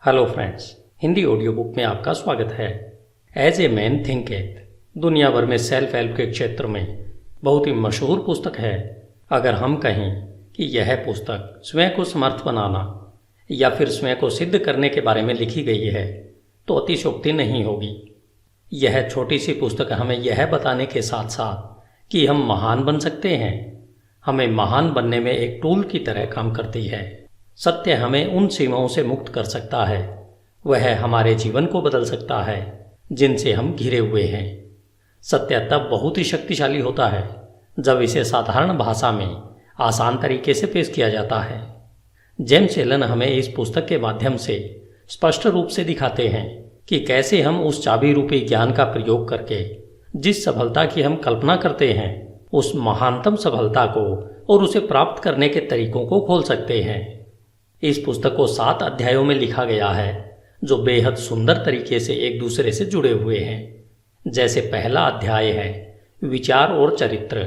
Hello friends, Hindi audio book में आपका स्वागत है। एज ए मैन थिंकेथ दुनिया भर में सेल्फ हेल्प के क्षेत्र में बहुत ही मशहूर पुस्तक है। अगर हम कहें कि यह पुस्तक स्वयं को समर्थ बनाना या फिर स्वयं को सिद्ध करने के बारे में लिखी गई है तो अतिशयोक्ति नहीं होगी। यह छोटी सी पुस्तक हमें यह बताने के साथ साथ कि हम महान बन सकते हैं, हमें महान बनने में एक टूल की तरह काम करती है। सत्य हमें उन सीमाओं से मुक्त कर सकता है, वह हमारे जीवन को बदल सकता है जिनसे हम घिरे हुए हैं। सत्य तब बहुत ही शक्तिशाली होता है जब इसे साधारण भाषा में आसान तरीके से पेश किया जाता है। जेम्स एलन हमें इस पुस्तक के माध्यम से स्पष्ट रूप से दिखाते हैं कि कैसे हम उस चाबी रूपी ज्ञान का प्रयोग करके जिस सफलता की हम कल्पना करते हैं उस महानतम सफलता को और उसे प्राप्त करने के तरीकों को खोल सकते हैं। इस पुस्तक को 7 अध्यायों में लिखा गया है जो बेहद सुंदर तरीके से एक दूसरे से जुड़े हुए हैं। जैसे पहला अध्याय है विचार और चरित्र,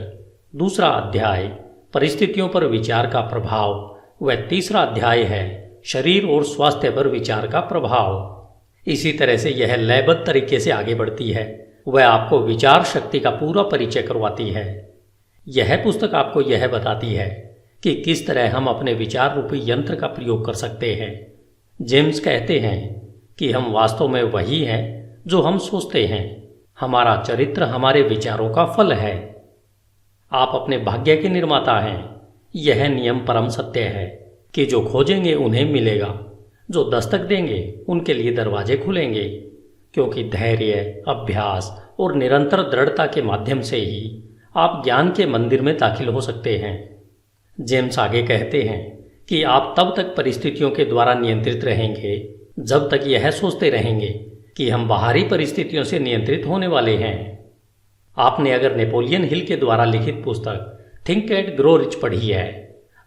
दूसरा अध्याय परिस्थितियों पर विचार का प्रभाव व तीसरा अध्याय है शरीर और स्वास्थ्य पर विचार का प्रभाव। इसी तरह से यह लयबद्ध तरीके से आगे बढ़ती है, वह आपको विचार शक्ति का पूरा परिचय करवाती है। यह पुस्तक आपको यह बताती है कि किस तरह हम अपने विचार रूपी यंत्र का प्रयोग कर सकते हैं। जेम्स कहते हैं कि हम वास्तव में वही हैं जो हम सोचते हैं। हमारा चरित्र हमारे विचारों का फल है। आप अपने भाग्य के निर्माता हैं। यह नियम परम सत्य है कि जो खोजेंगे उन्हें मिलेगा, जो दस्तक देंगे उनके लिए दरवाजे खुलेंगे, क्योंकि धैर्य, अभ्यास और निरंतर दृढ़ता के माध्यम से ही आप ज्ञान के मंदिर में दाखिल हो सकते हैं। जेम्स आगे कहते हैं कि आप तब तक परिस्थितियों के द्वारा नियंत्रित रहेंगे जब तक यह सोचते रहेंगे कि हम बाहरी परिस्थितियों से नियंत्रित होने वाले हैं। आपने अगर नेपोलियन हिल के द्वारा लिखित पुस्तक थिंक एंड ग्रो रिच पढ़ी है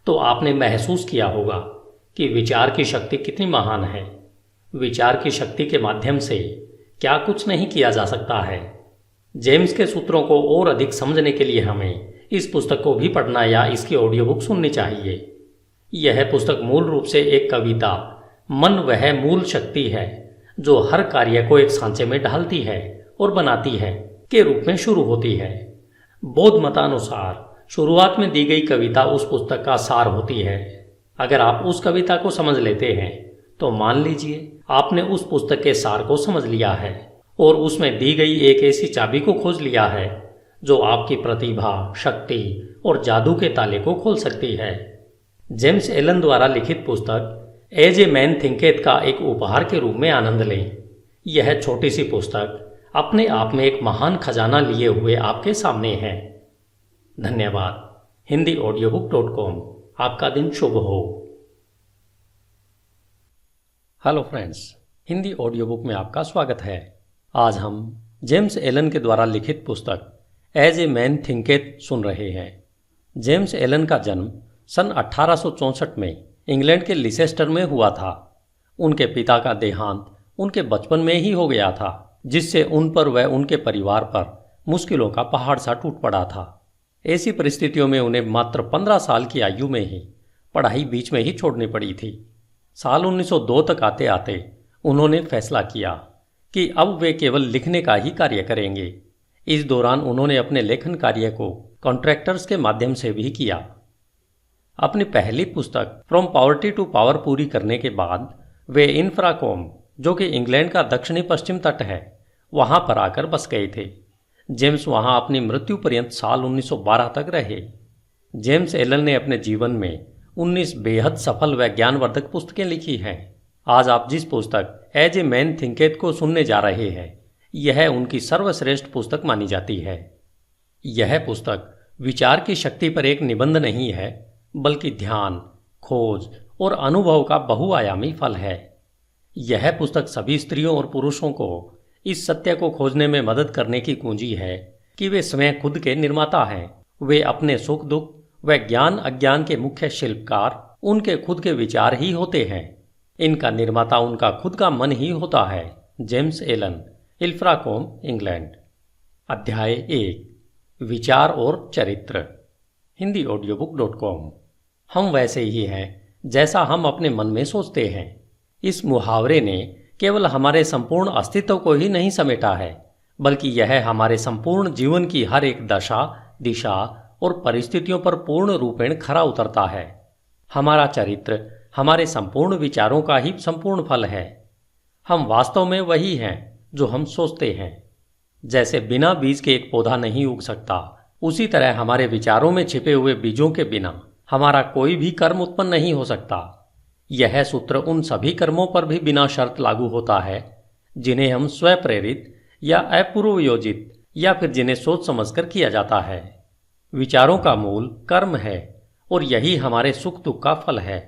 तो आपने महसूस किया होगा कि विचार की शक्ति कितनी महान है। विचार की शक्ति के माध्यम से क्या कुछ नहीं किया जा सकता है। जेम्स के सूत्रों को और अधिक समझने के लिए हमें इस पुस्तक को भी पढ़ना या इसकी ऑडियो बुक सुननी चाहिए। यह पुस्तक मूल रूप से एक कविता मन वह मूल शक्ति है जो हर कार्य को एक सांचे में ढालती है और बनाती है के रूप में शुरू होती है। बौद्ध मतानुसार शुरुआत में दी गई कविता उस पुस्तक का सार होती है। अगर आप उस कविता को समझ लेते हैं तो मान लीजिए आपने उस पुस्तक के सार को समझ लिया है और उसमें दी गई एक ऐसी चाबी को खोज लिया है जो आपकी प्रतिभा, शक्ति और जादू के ताले को खोल सकती है। जेम्स एलन द्वारा लिखित पुस्तक एज ए मैन थिंकेथ का एक उपहार के रूप में आनंद लें। यह छोटी सी पुस्तक अपने आप में एक महान खजाना लिए हुए आपके सामने है। धन्यवाद। HindiAudiobook.com। आपका दिन शुभ हो। Hello friends, Hindi audio book में आपका स्वागत है। आज हम जेम्स एलन के द्वारा लिखित पुस्तक एज ए मैन थिंकेथ सुन रहे हैं। जेम्स एलन का जन्म सन 1864 में इंग्लैंड के लिसेस्टर में हुआ था। उनके पिता का देहांत उनके बचपन में ही हो गया था, जिससे उन पर व उनके परिवार पर मुश्किलों का पहाड़ सा टूट पड़ा था। ऐसी परिस्थितियों में उन्हें मात्र 15 साल की आयु में ही पढ़ाई बीच में ही छोड़नी पड़ी थी। साल 1902 तक आते आते उन्होंने फैसला किया कि अब वे केवल लिखने का ही कार्य करेंगे। इस दौरान उन्होंने अपने लेखन कार्य को कॉन्ट्रैक्टर्स के माध्यम से भी किया। अपनी पहली पुस्तक फ्रॉम पॉवर्टी टू पावर पूरी करने के बाद वे इंफ्राकॉम, जो कि इंग्लैंड का दक्षिणी पश्चिम तट है, वहां पर आकर बस गए थे। जेम्स वहां अपनी मृत्यु पर्यंत साल 1912 तक रहे। जेम्स एलन ने अपने जीवन में 19 बेहद सफल व ज्ञानवर्धक पुस्तकें लिखी हैं। आज आप जिस पुस्तक एज ए मैन थिंकेथ को सुनने जा रहे हैं यह उनकी सर्वश्रेष्ठ पुस्तक मानी जाती है। यह पुस्तक विचार की शक्ति पर एक निबंध नहीं है, बल्कि ध्यान, खोज और अनुभव का बहुआयामी फल है। यह पुस्तक सभी स्त्रियों और पुरुषों को इस सत्य को खोजने में मदद करने की कुंजी है कि वे स्वयं खुद के निर्माता हैं। वे अपने सुख दुख व ज्ञान अज्ञान के मुख्य शिल्पकार उनके खुद के विचार ही होते हैं। इनका निर्माता उनका खुद का मन ही होता है। James Allen, Ilfracombe, England. अध्याय 1 विचार और चरित्र। HindiAudiobook.com। हम वैसे ही हैं जैसा हम अपने मन में सोचते हैं। इस मुहावरे ने केवल हमारे संपूर्ण अस्तित्व को ही नहीं समेटा है, बल्कि यह हमारे संपूर्ण जीवन की हर एक दशा, दिशा और परिस्थितियों पर पूर्ण रूपेण खरा उतरता है। हमारा चरित्र हमारे संपूर्ण विचारों का ही संपूर्ण फल है। हम वास्तव में वही हैं जो हम सोचते हैं। जैसे बिना बीज के एक पौधा नहीं उग सकता, उसी तरह हमारे विचारों में छिपे हुए बीजों के बिना हमारा कोई भी कर्म उत्पन्न नहीं हो सकता। यह सूत्र उन सभी कर्मों पर भी बिना शर्त लागू होता है जिन्हें हम स्वप्रेरित या अपूर्वयोजित या फिर जिन्हें सोच समझकर किया जाता है। विचारों का मूल कर्म है और यही हमारे सुख दुख का फल है।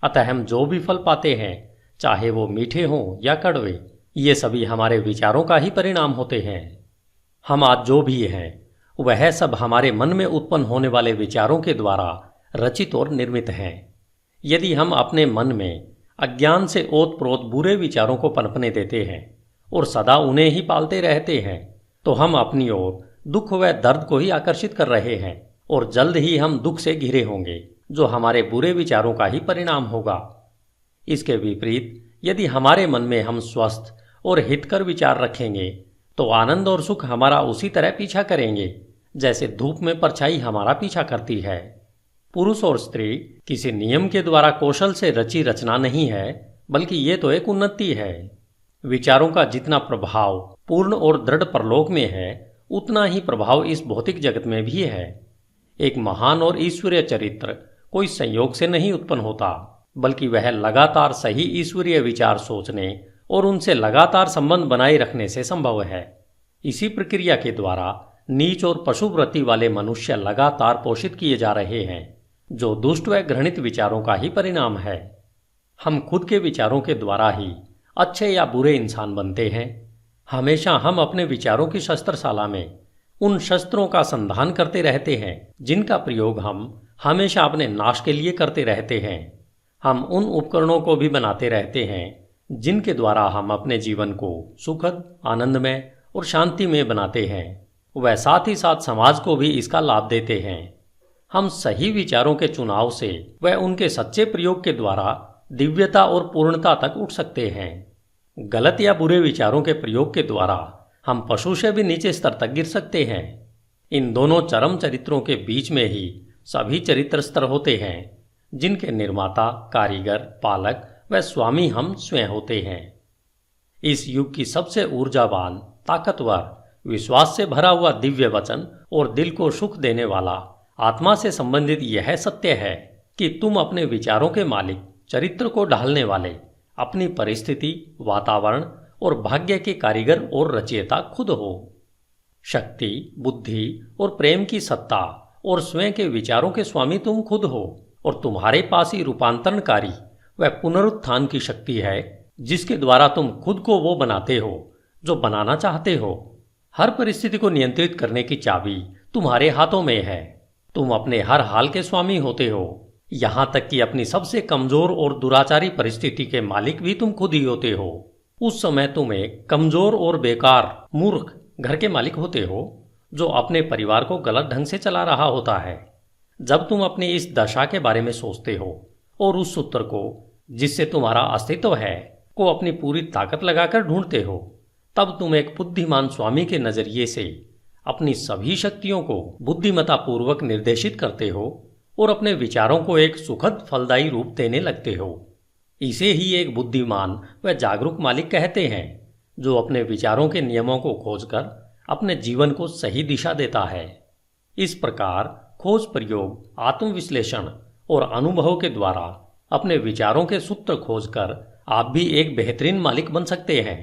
अतः हम जो भी फल पाते हैं, चाहे वो मीठे हों या कड़वे, ये सभी हमारे विचारों का ही परिणाम होते हैं। हम आज जो भी हैं वह सब हमारे मन में उत्पन्न होने वाले विचारों के द्वारा रचित और निर्मित हैं। यदि हम अपने मन में अज्ञान से ओत प्रोत बुरे विचारों को पनपने देते हैं और सदा उन्हें ही पालते रहते हैं, तो हम अपनी ओर दुख व दर्द को ही आकर्षित कर रहे हैं और जल्द ही हम दुख से घिरे होंगे, जो हमारे बुरे विचारों का ही परिणाम होगा। इसके विपरीत यदि हमारे मन में हम स्वस्थ और हितकर विचार रखेंगे, तो आनंद और सुख हमारा उसी तरह पीछा करेंगे जैसे धूप में परछाई हमारा पीछा करती है। पुरुष और स्त्री किसी नियम के द्वारा कौशल से रची रचना नहीं है, बल्कि ये तो एक उन्नति है। विचारों का जितना प्रभाव पूर्ण और दृढ़ परलोक में है, उतना ही प्रभाव इस भौतिक जगत में भी है। एक महान और ईश्वरीय चरित्र कोई संयोग से नहीं उत्पन्न होता, बल्कि वह लगातार सही ईश्वरीय विचार सोचने और उनसे लगातार संबंध बनाए रखने से संभव है। इसी प्रक्रिया के द्वारा नीच और पशुवृत्ति वाले मनुष्य लगातार पोषित किए जा रहे हैं, जो दुष्ट व घृणित विचारों का ही परिणाम है। हम खुद के विचारों के द्वारा ही अच्छे या बुरे इंसान बनते हैं। हमेशा हम अपने विचारों की शस्त्रशाला में उन शस्त्रों का संधान करते रहते हैं जिनका प्रयोग हम हमेशा अपने नाश के लिए करते रहते हैं। हम उन उपकरणों को भी बनाते रहते हैं जिनके द्वारा हम अपने जीवन को सुखद, आनंदमय और शांति में बनाते हैं। वह साथ ही साथ समाज को भी इसका लाभ देते हैं। हम सही विचारों के चुनाव से व उनके सच्चे प्रयोग के द्वारा दिव्यता और पूर्णता तक उठ सकते हैं। गलत या बुरे विचारों के प्रयोग के द्वारा हम पशु से भी नीचे स्तर तक गिर सकते हैं। इन दोनों चरम चरित्रों के बीच में ही सभी चरित्र स्तर होते हैं, जिनके निर्माता, कारीगर, पालक व स्वामी हम स्वयं होते हैं। इस युग की सबसे ऊर्जावान, ताकतवर, विश्वास से भरा हुआ दिव्य वचन और दिल को सुख देने वाला आत्मा से संबंधित यह सत्य है कि तुम अपने विचारों के मालिक, चरित्र को ढालने वाले, अपनी परिस्थिति, वातावरण और भाग्य के कारीगर और रचयिता खुद हो। शक्ति, बुद्धि और प्रेम की सत्ता और स्वयं के विचारों के स्वामी तुम खुद हो और तुम्हारे पास ही रूपांतरणकारी व पुनरुत्थान की शक्ति है, जिसके द्वारा तुम खुद को वो बनाते हो जो बनाना चाहते हो। हर परिस्थिति को नियंत्रित करने की चाबी तुम्हारे हाथों में है। तुम अपने हर हाल के स्वामी होते हो, यहां तक कि अपनी सबसे कमजोर और दुराचारी परिस्थिति के मालिक भी तुम खुद ही होते हो। उस समय तुम एक कमजोर और बेकार, मूर्ख घर के मालिक होते हो जो अपने परिवार को गलत ढंग से चला रहा होता है। जब तुम अपनी इस दशा के बारे में सोचते हो और उस सूत्र को जिससे तुम्हारा अस्तित्व है को अपनी पूरी ताकत लगाकर ढूंढते हो, तब तुम एक बुद्धिमान स्वामी के नजरिए से अपनी सभी शक्तियों को बुद्धिमत्ता पूर्वक निर्देशित करते हो और अपने विचारों को एक सुखद, फलदायी रूप देने लगते हो। इसे ही एक बुद्धिमान व जागरूक मालिक कहते हैं, जो अपने विचारों के नियमों को खोजकर अपने जीवन को सही दिशा देता है। इस प्रकार खोज, प्रयोग, आत्मविश्लेषण और अनुभव के द्वारा अपने विचारों के सूत्र खोजकर आप भी एक बेहतरीन मालिक बन सकते हैं।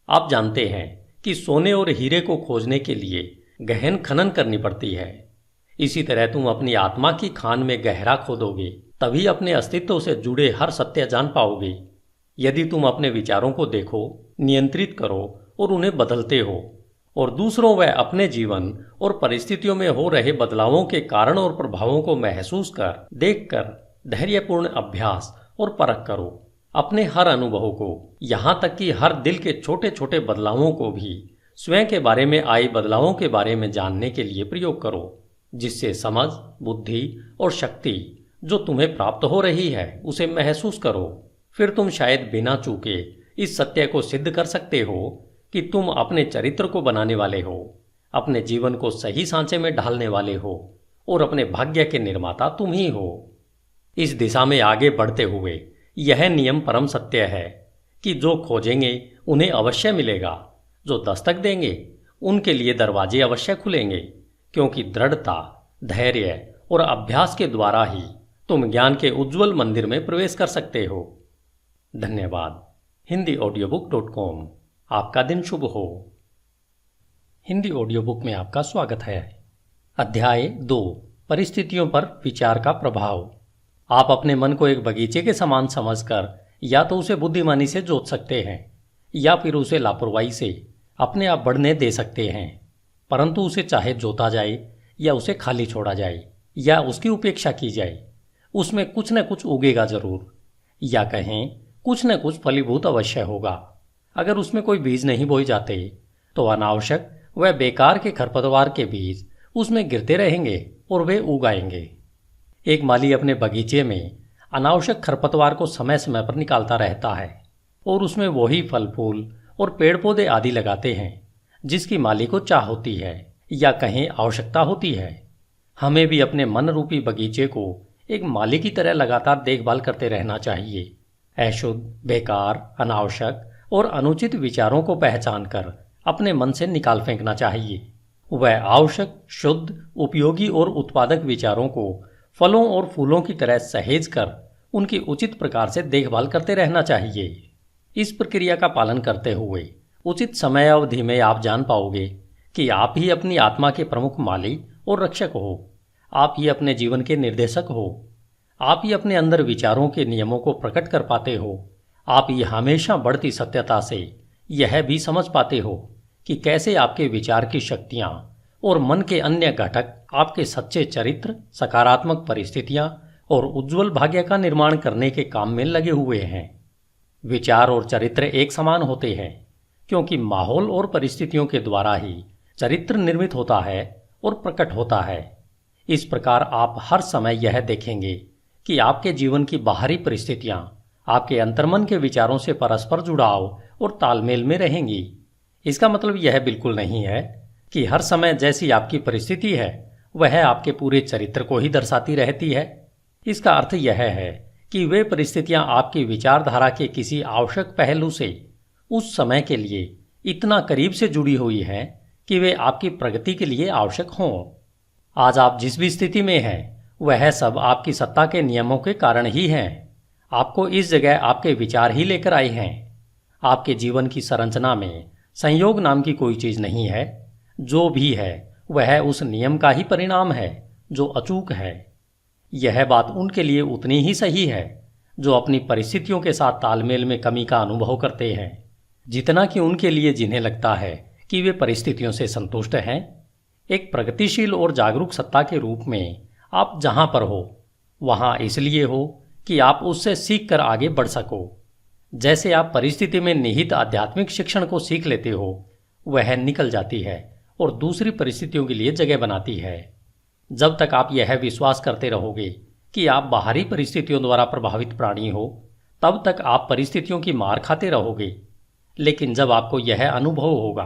आप जानते हैं कि सोने और हीरे को खोजने के लिए गहन खनन करनी पड़ती है। इसी तरह तुम अपनी आत्मा की खान में गहरा खोदोगे, तभी अपने अस्तित्व से जुड़े हर सत्य जान पाओगे। यदि तुम अपने विचारों को देखो, नियंत्रित करो और उन्हें बदलते हो और दूसरों व अपने जीवन और परिस्थितियों में हो रहे बदलावों के कारण और प्रभावों को महसूस कर, देखकर धैर्यपूर्ण अभ्यास और परख करो। अपने हर अनुभव को, यहाँ तक कि हर दिल के छोटे छोटे बदलावों को भी स्वयं के बारे में आए बदलावों के बारे में जानने के लिए प्रयोग करो, जिससे समझ, बुद्धि और शक्ति जो तुम्हें प्राप्त हो रही है उसे महसूस करो। फिर तुम शायद बिना चूके इस सत्य को सिद्ध कर सकते हो कि तुम अपने चरित्र को बनाने वाले हो, अपने जीवन को सही सांचे में ढालने वाले हो और अपने भाग्य के निर्माता तुम ही हो। इस दिशा में आगे बढ़ते हुए यह नियम परम सत्य है कि जो खोजेंगे उन्हें अवश्य मिलेगा, जो दस्तक देंगे उनके लिए दरवाजे अवश्य खुलेंगे, क्योंकि दृढ़ता, धैर्य और अभ्यास के द्वारा ही तुम ज्ञान के उज्जवल मंदिर में प्रवेश कर सकते हो। धन्यवाद। HindiAudiobook.com। आपका दिन शुभ हो। हिंदी ऑडियो बुक में आपका स्वागत है। अध्याय 2, परिस्थितियों पर विचार का प्रभाव। आप अपने मन को एक बगीचे के समान समझकर या तो उसे बुद्धिमानी से जोत सकते हैं या फिर उसे लापरवाही से अपने आप बढ़ने दे सकते हैं, परंतु उसे चाहे जोता जाए या उसे खाली छोड़ा जाए या उसकी उपेक्षा की जाए, उसमें कुछ न कुछ उगेगा जरूर, या कहें कुछ न कुछ फलीभूत अवश्य होगा। अगर उसमें कोई बीज नहीं बोए जाते तो अनावश्यक व बेकार के खरपतवार के बीज उसमें गिरते रहेंगे और वे उग आएंगे। एक माली अपने बगीचे में अनावश्यक खरपतवार को समय समय पर निकालता रहता है और उसमें वही फल फूल और पेड़ पौधे आदि लगाते हैं जिसकी माली को चाह होती है या कहें आवश्यकता होती है। हमें भी अपने मन रूपी बगीचे को एक माली की तरह लगातार देखभाल करते रहना चाहिए। अशुद्ध, बेकार, अनावश्यक और अनुचित विचारों को पहचान कर अपने मन से निकाल फेंकना चाहिए। वह आवश्यक, शुद्ध, उपयोगी और उत्पादक विचारों को फलों और फूलों की तरह सहेज कर उनकी उचित प्रकार से देखभाल करते रहना चाहिए। इस प्रक्रिया का पालन करते हुए उचित समय अवधि में आप जान पाओगे कि आप ही अपनी आत्मा के प्रमुख माली और रक्षक हो। आप ही अपने जीवन के निर्देशक हो। आप ही अपने अंदर विचारों के नियमों को प्रकट कर पाते हो। आप ही हमेशा बढ़ती सत्यता से यह भी समझ पाते हो कि कैसे आपके विचार की शक्तियां और मन के अन्य घटक आपके सच्चे चरित्र, सकारात्मक परिस्थितियां और उज्जवल भाग्य का निर्माण करने के काम में लगे हुए हैं। विचार और चरित्र एक समान होते हैं क्योंकि माहौल और परिस्थितियों के द्वारा ही चरित्र निर्मित होता है और प्रकट होता है। इस प्रकार आप हर समय यह देखेंगे कि आपके जीवन की बाहरी परिस्थितियां आपके अंतर्मन के विचारों से परस्पर जुड़ाव और तालमेल में रहेंगी। इसका मतलब यह बिल्कुल नहीं है कि हर समय जैसी आपकी परिस्थिति है वह आपके पूरे चरित्र को ही दर्शाती रहती है। इसका अर्थ यह है कि वे परिस्थितियां आपकी विचारधारा के किसी आवश्यक पहलू से उस समय के लिए इतना करीब से जुड़ी हुई हैं कि वे आपकी प्रगति के लिए आवश्यक हों। आज आप जिस भी स्थिति में हैं वह सब आपकी सत्ता के नियमों के कारण ही हैं। आपको इस जगह आपके विचार ही लेकर आए हैं। आपके जीवन की संरचना में संयोग नाम की कोई चीज नहीं है। जो भी है वह उस नियम का ही परिणाम है जो अचूक है। यह बात उनके लिए उतनी ही सही है जो अपनी परिस्थितियों के साथ तालमेल में कमी का अनुभव करते हैं, जितना कि उनके लिए जिन्हें लगता है कि वे परिस्थितियों से संतुष्ट हैं। एक प्रगतिशील और जागरूक सत्ता के रूप में आप जहां पर हो वहां इसलिए हो कि आप उससे सीख कर आगे बढ़ सको। जैसे आप परिस्थिति में निहित आध्यात्मिक शिक्षण को सीख लेते हो, वह निकल जाती है और दूसरी परिस्थितियों के लिए जगह बनाती है। जब तक आप यह विश्वास करते रहोगे कि आप बाहरी परिस्थितियों द्वारा प्रभावित प्राणी हो, तब तक आप परिस्थितियों की मार खाते रहोगे। लेकिन जब आपको यह अनुभव होगा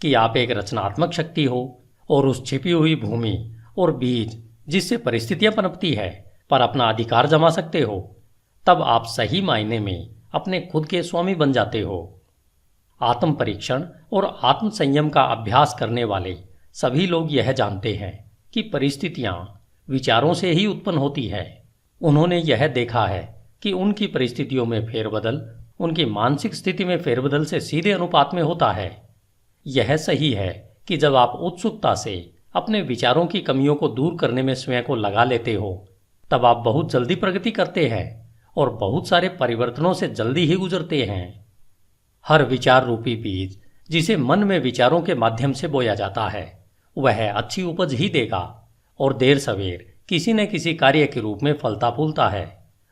कि आप एक रचनात्मक शक्ति हो और उस छिपी हुई भूमि और बीज जिससे परिस्थितियां पनपती है पर अपना अधिकार जमा सकते हो, तब आप सही मायने में अपने खुद के स्वामी बन जाते हो। आत्म परीक्षण और आत्म संयम का अभ्यास करने वाले सभी लोग यह जानते हैं कि परिस्थितियां विचारों से ही उत्पन्न होती है। उन्होंने यह देखा है कि उनकी परिस्थितियों में फेरबदल उनकी मानसिक स्थिति में फेरबदल से सीधे अनुपात में होता है। यह सही है कि जब आप उत्सुकता से अपने विचारों की कमियों को दूर करने में स्वयं को लगा लेते हो, तब आप बहुत जल्दी प्रगति करते हैं और बहुत सारे परिवर्तनों से जल्दी ही गुजरते हैं। हर विचार रूपी बीज जिसे मन में विचारों के माध्यम से बोया जाता है वह अच्छी उपज ही देगा और देर सवेर किसी न किसी कार्य के रूप में फलता फूलता है।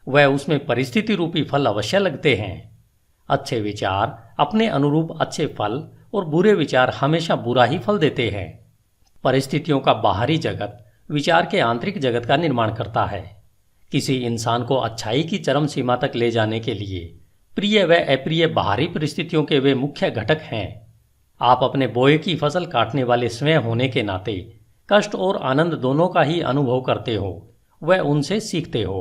वह उसमें परिस्थिति रूपी फल अवश्य लगते हैं। अच्छे विचार अपने अनुरूप अच्छे फल और बुरे विचार हमेशा बुरा ही फल देते हैं। परिस्थितियों का बाहरी जगत विचार के आंतरिक जगत का निर्माण करता है। किसी इंसान को अच्छाई की चरम सीमा तक ले जाने के लिए प्रिय व अप्रिय बाहरी परिस्थितियों के वे मुख्य घटक हैं। आप अपने बोए की फसल काटने वाले स्वयं होने के नाते कष्ट और आनंद दोनों का ही अनुभव करते हो व उनसे सीखते हो।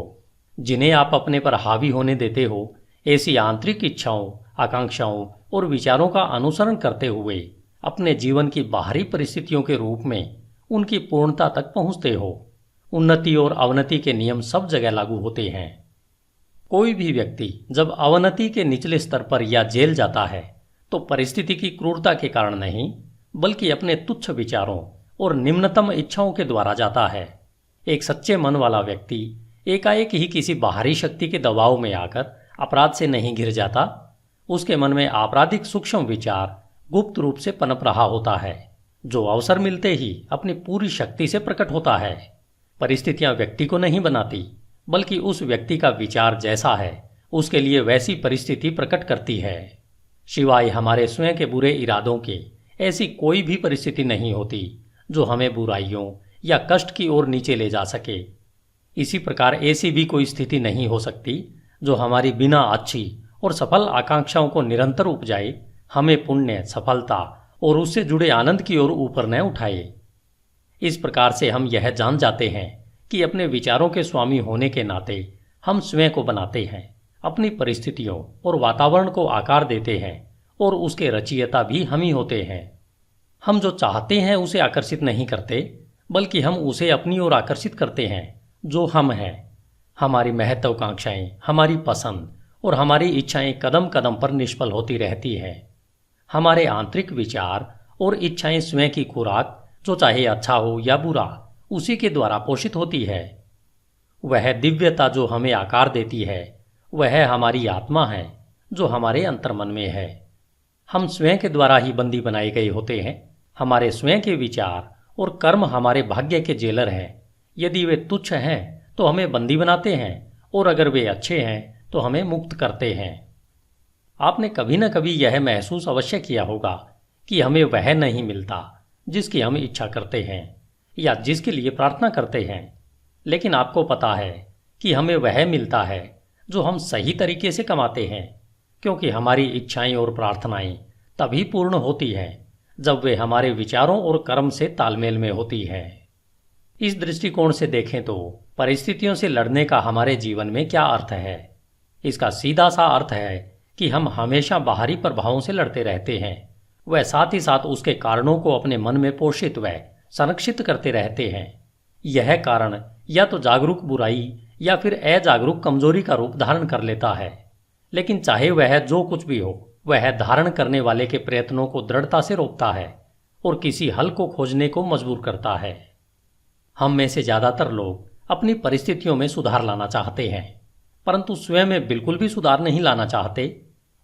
जिन्हें आप अपने पर हावी होने देते हो, ऐसी आंतरिक इच्छाओं, आकांक्षाओं और विचारों का अनुसरण करते हुए अपने जीवन की बाहरी परिस्थितियों के रूप में उनकी पूर्णता तक पहुंचते हो। उन्नति और अवनति के नियम सब जगह लागू होते हैं। कोई भी व्यक्ति जब अवनति के निचले स्तर पर या जेल जाता है तो परिस्थिति की क्रूरता के कारण नहीं, बल्कि अपने तुच्छ विचारों और निम्नतम इच्छाओं के द्वारा जाता है। एक सच्चे मन वाला व्यक्ति एकाएक ही किसी बाहरी शक्ति के दबाव में आकर अपराध से नहीं घिर जाता। उसके मन में आपराधिक सूक्ष्म विचार गुप्त रूप से पनप रहा होता है, जो अवसर मिलते ही अपनी पूरी शक्ति से प्रकट होता है। परिस्थितियां व्यक्ति को नहीं बनाती, बल्कि उस व्यक्ति का विचार जैसा है उसके लिए वैसी परिस्थिति प्रकट करती है। सिवाय हमारे स्वयं के बुरे इरादों के ऐसी कोई भी परिस्थिति नहीं होती जो हमें बुराइयों या कष्ट की ओर नीचे ले जा सके। इसी प्रकार ऐसी भी कोई स्थिति नहीं हो सकती जो हमारी बिना अच्छी और सफल आकांक्षाओं को निरंतर उपजाए हमें पुण्य, सफलता और उससे जुड़े आनंद की ओर ऊपर न उठाए। इस प्रकार से हम यह जान जाते हैं कि अपने विचारों के स्वामी होने के नाते हम स्वयं को बनाते हैं, अपनी परिस्थितियों और वातावरण को आकार देते हैं और उसके रचयिता भी हम ही होते हैं। हम जो चाहते हैं उसे आकर्षित नहीं करते, बल्कि हम उसे अपनी ओर आकर्षित करते हैं जो हम हैं। हमारी महत्वाकांक्षाएं, हमारी पसंद और हमारी इच्छाएं कदम कदम पर निष्फल होती रहती हैं। हमारे आंतरिक विचार और इच्छाएं स्वयं की खुराक, जो चाहे अच्छा हो या बुरा, उसी के द्वारा पोषित होती है। वह दिव्यता जो हमें आकार देती है वह हमारी आत्मा है जो हमारे अंतर्मन में है। हम स्वयं के द्वारा ही बंदी बनाए गए होते हैं। हमारे स्वयं के विचार और कर्म हमारे भाग्य के जेलर हैं। यदि वे तुच्छ हैं तो हमें बंदी बनाते हैं, और अगर वे अच्छे हैं तो हमें मुक्त करते हैं। आपने कभी न कभी यह महसूस अवश्य किया होगा कि हमें वह नहीं मिलता जिसकी हम इच्छा करते हैं या जिसके लिए प्रार्थना करते हैं, लेकिन आपको पता है कि हमें वह मिलता है जो हम सही तरीके से कमाते हैं, क्योंकि हमारी इच्छाएं और प्रार्थनाएं तभी पूर्ण होती हैं जब वे हमारे विचारों और कर्म से तालमेल में होती हैं। इस दृष्टिकोण से देखें तो परिस्थितियों से लड़ने का हमारे जीवन में क्या अर्थ है? इसका सीधा सा अर्थ है कि हम हमेशा बाहरी प्रभावों से लड़ते रहते हैं, वह साथ ही साथ उसके कारणों को अपने मन में पोषित व संरक्षित करते रहते हैं। यह कारण या तो जागरूक बुराई या फिर अजागरूक कमजोरी का रूप धारण कर लेता है, लेकिन चाहे वह जो कुछ भी हो, वह धारण करने वाले के प्रयत्नों को दृढ़ता से रोकता है और किसी हल को खोजने को मजबूर करता है। हम में से ज्यादातर लोग अपनी परिस्थितियों में सुधार लाना चाहते हैं, परंतु स्वयं में बिल्कुल भी सुधार नहीं लाना चाहते,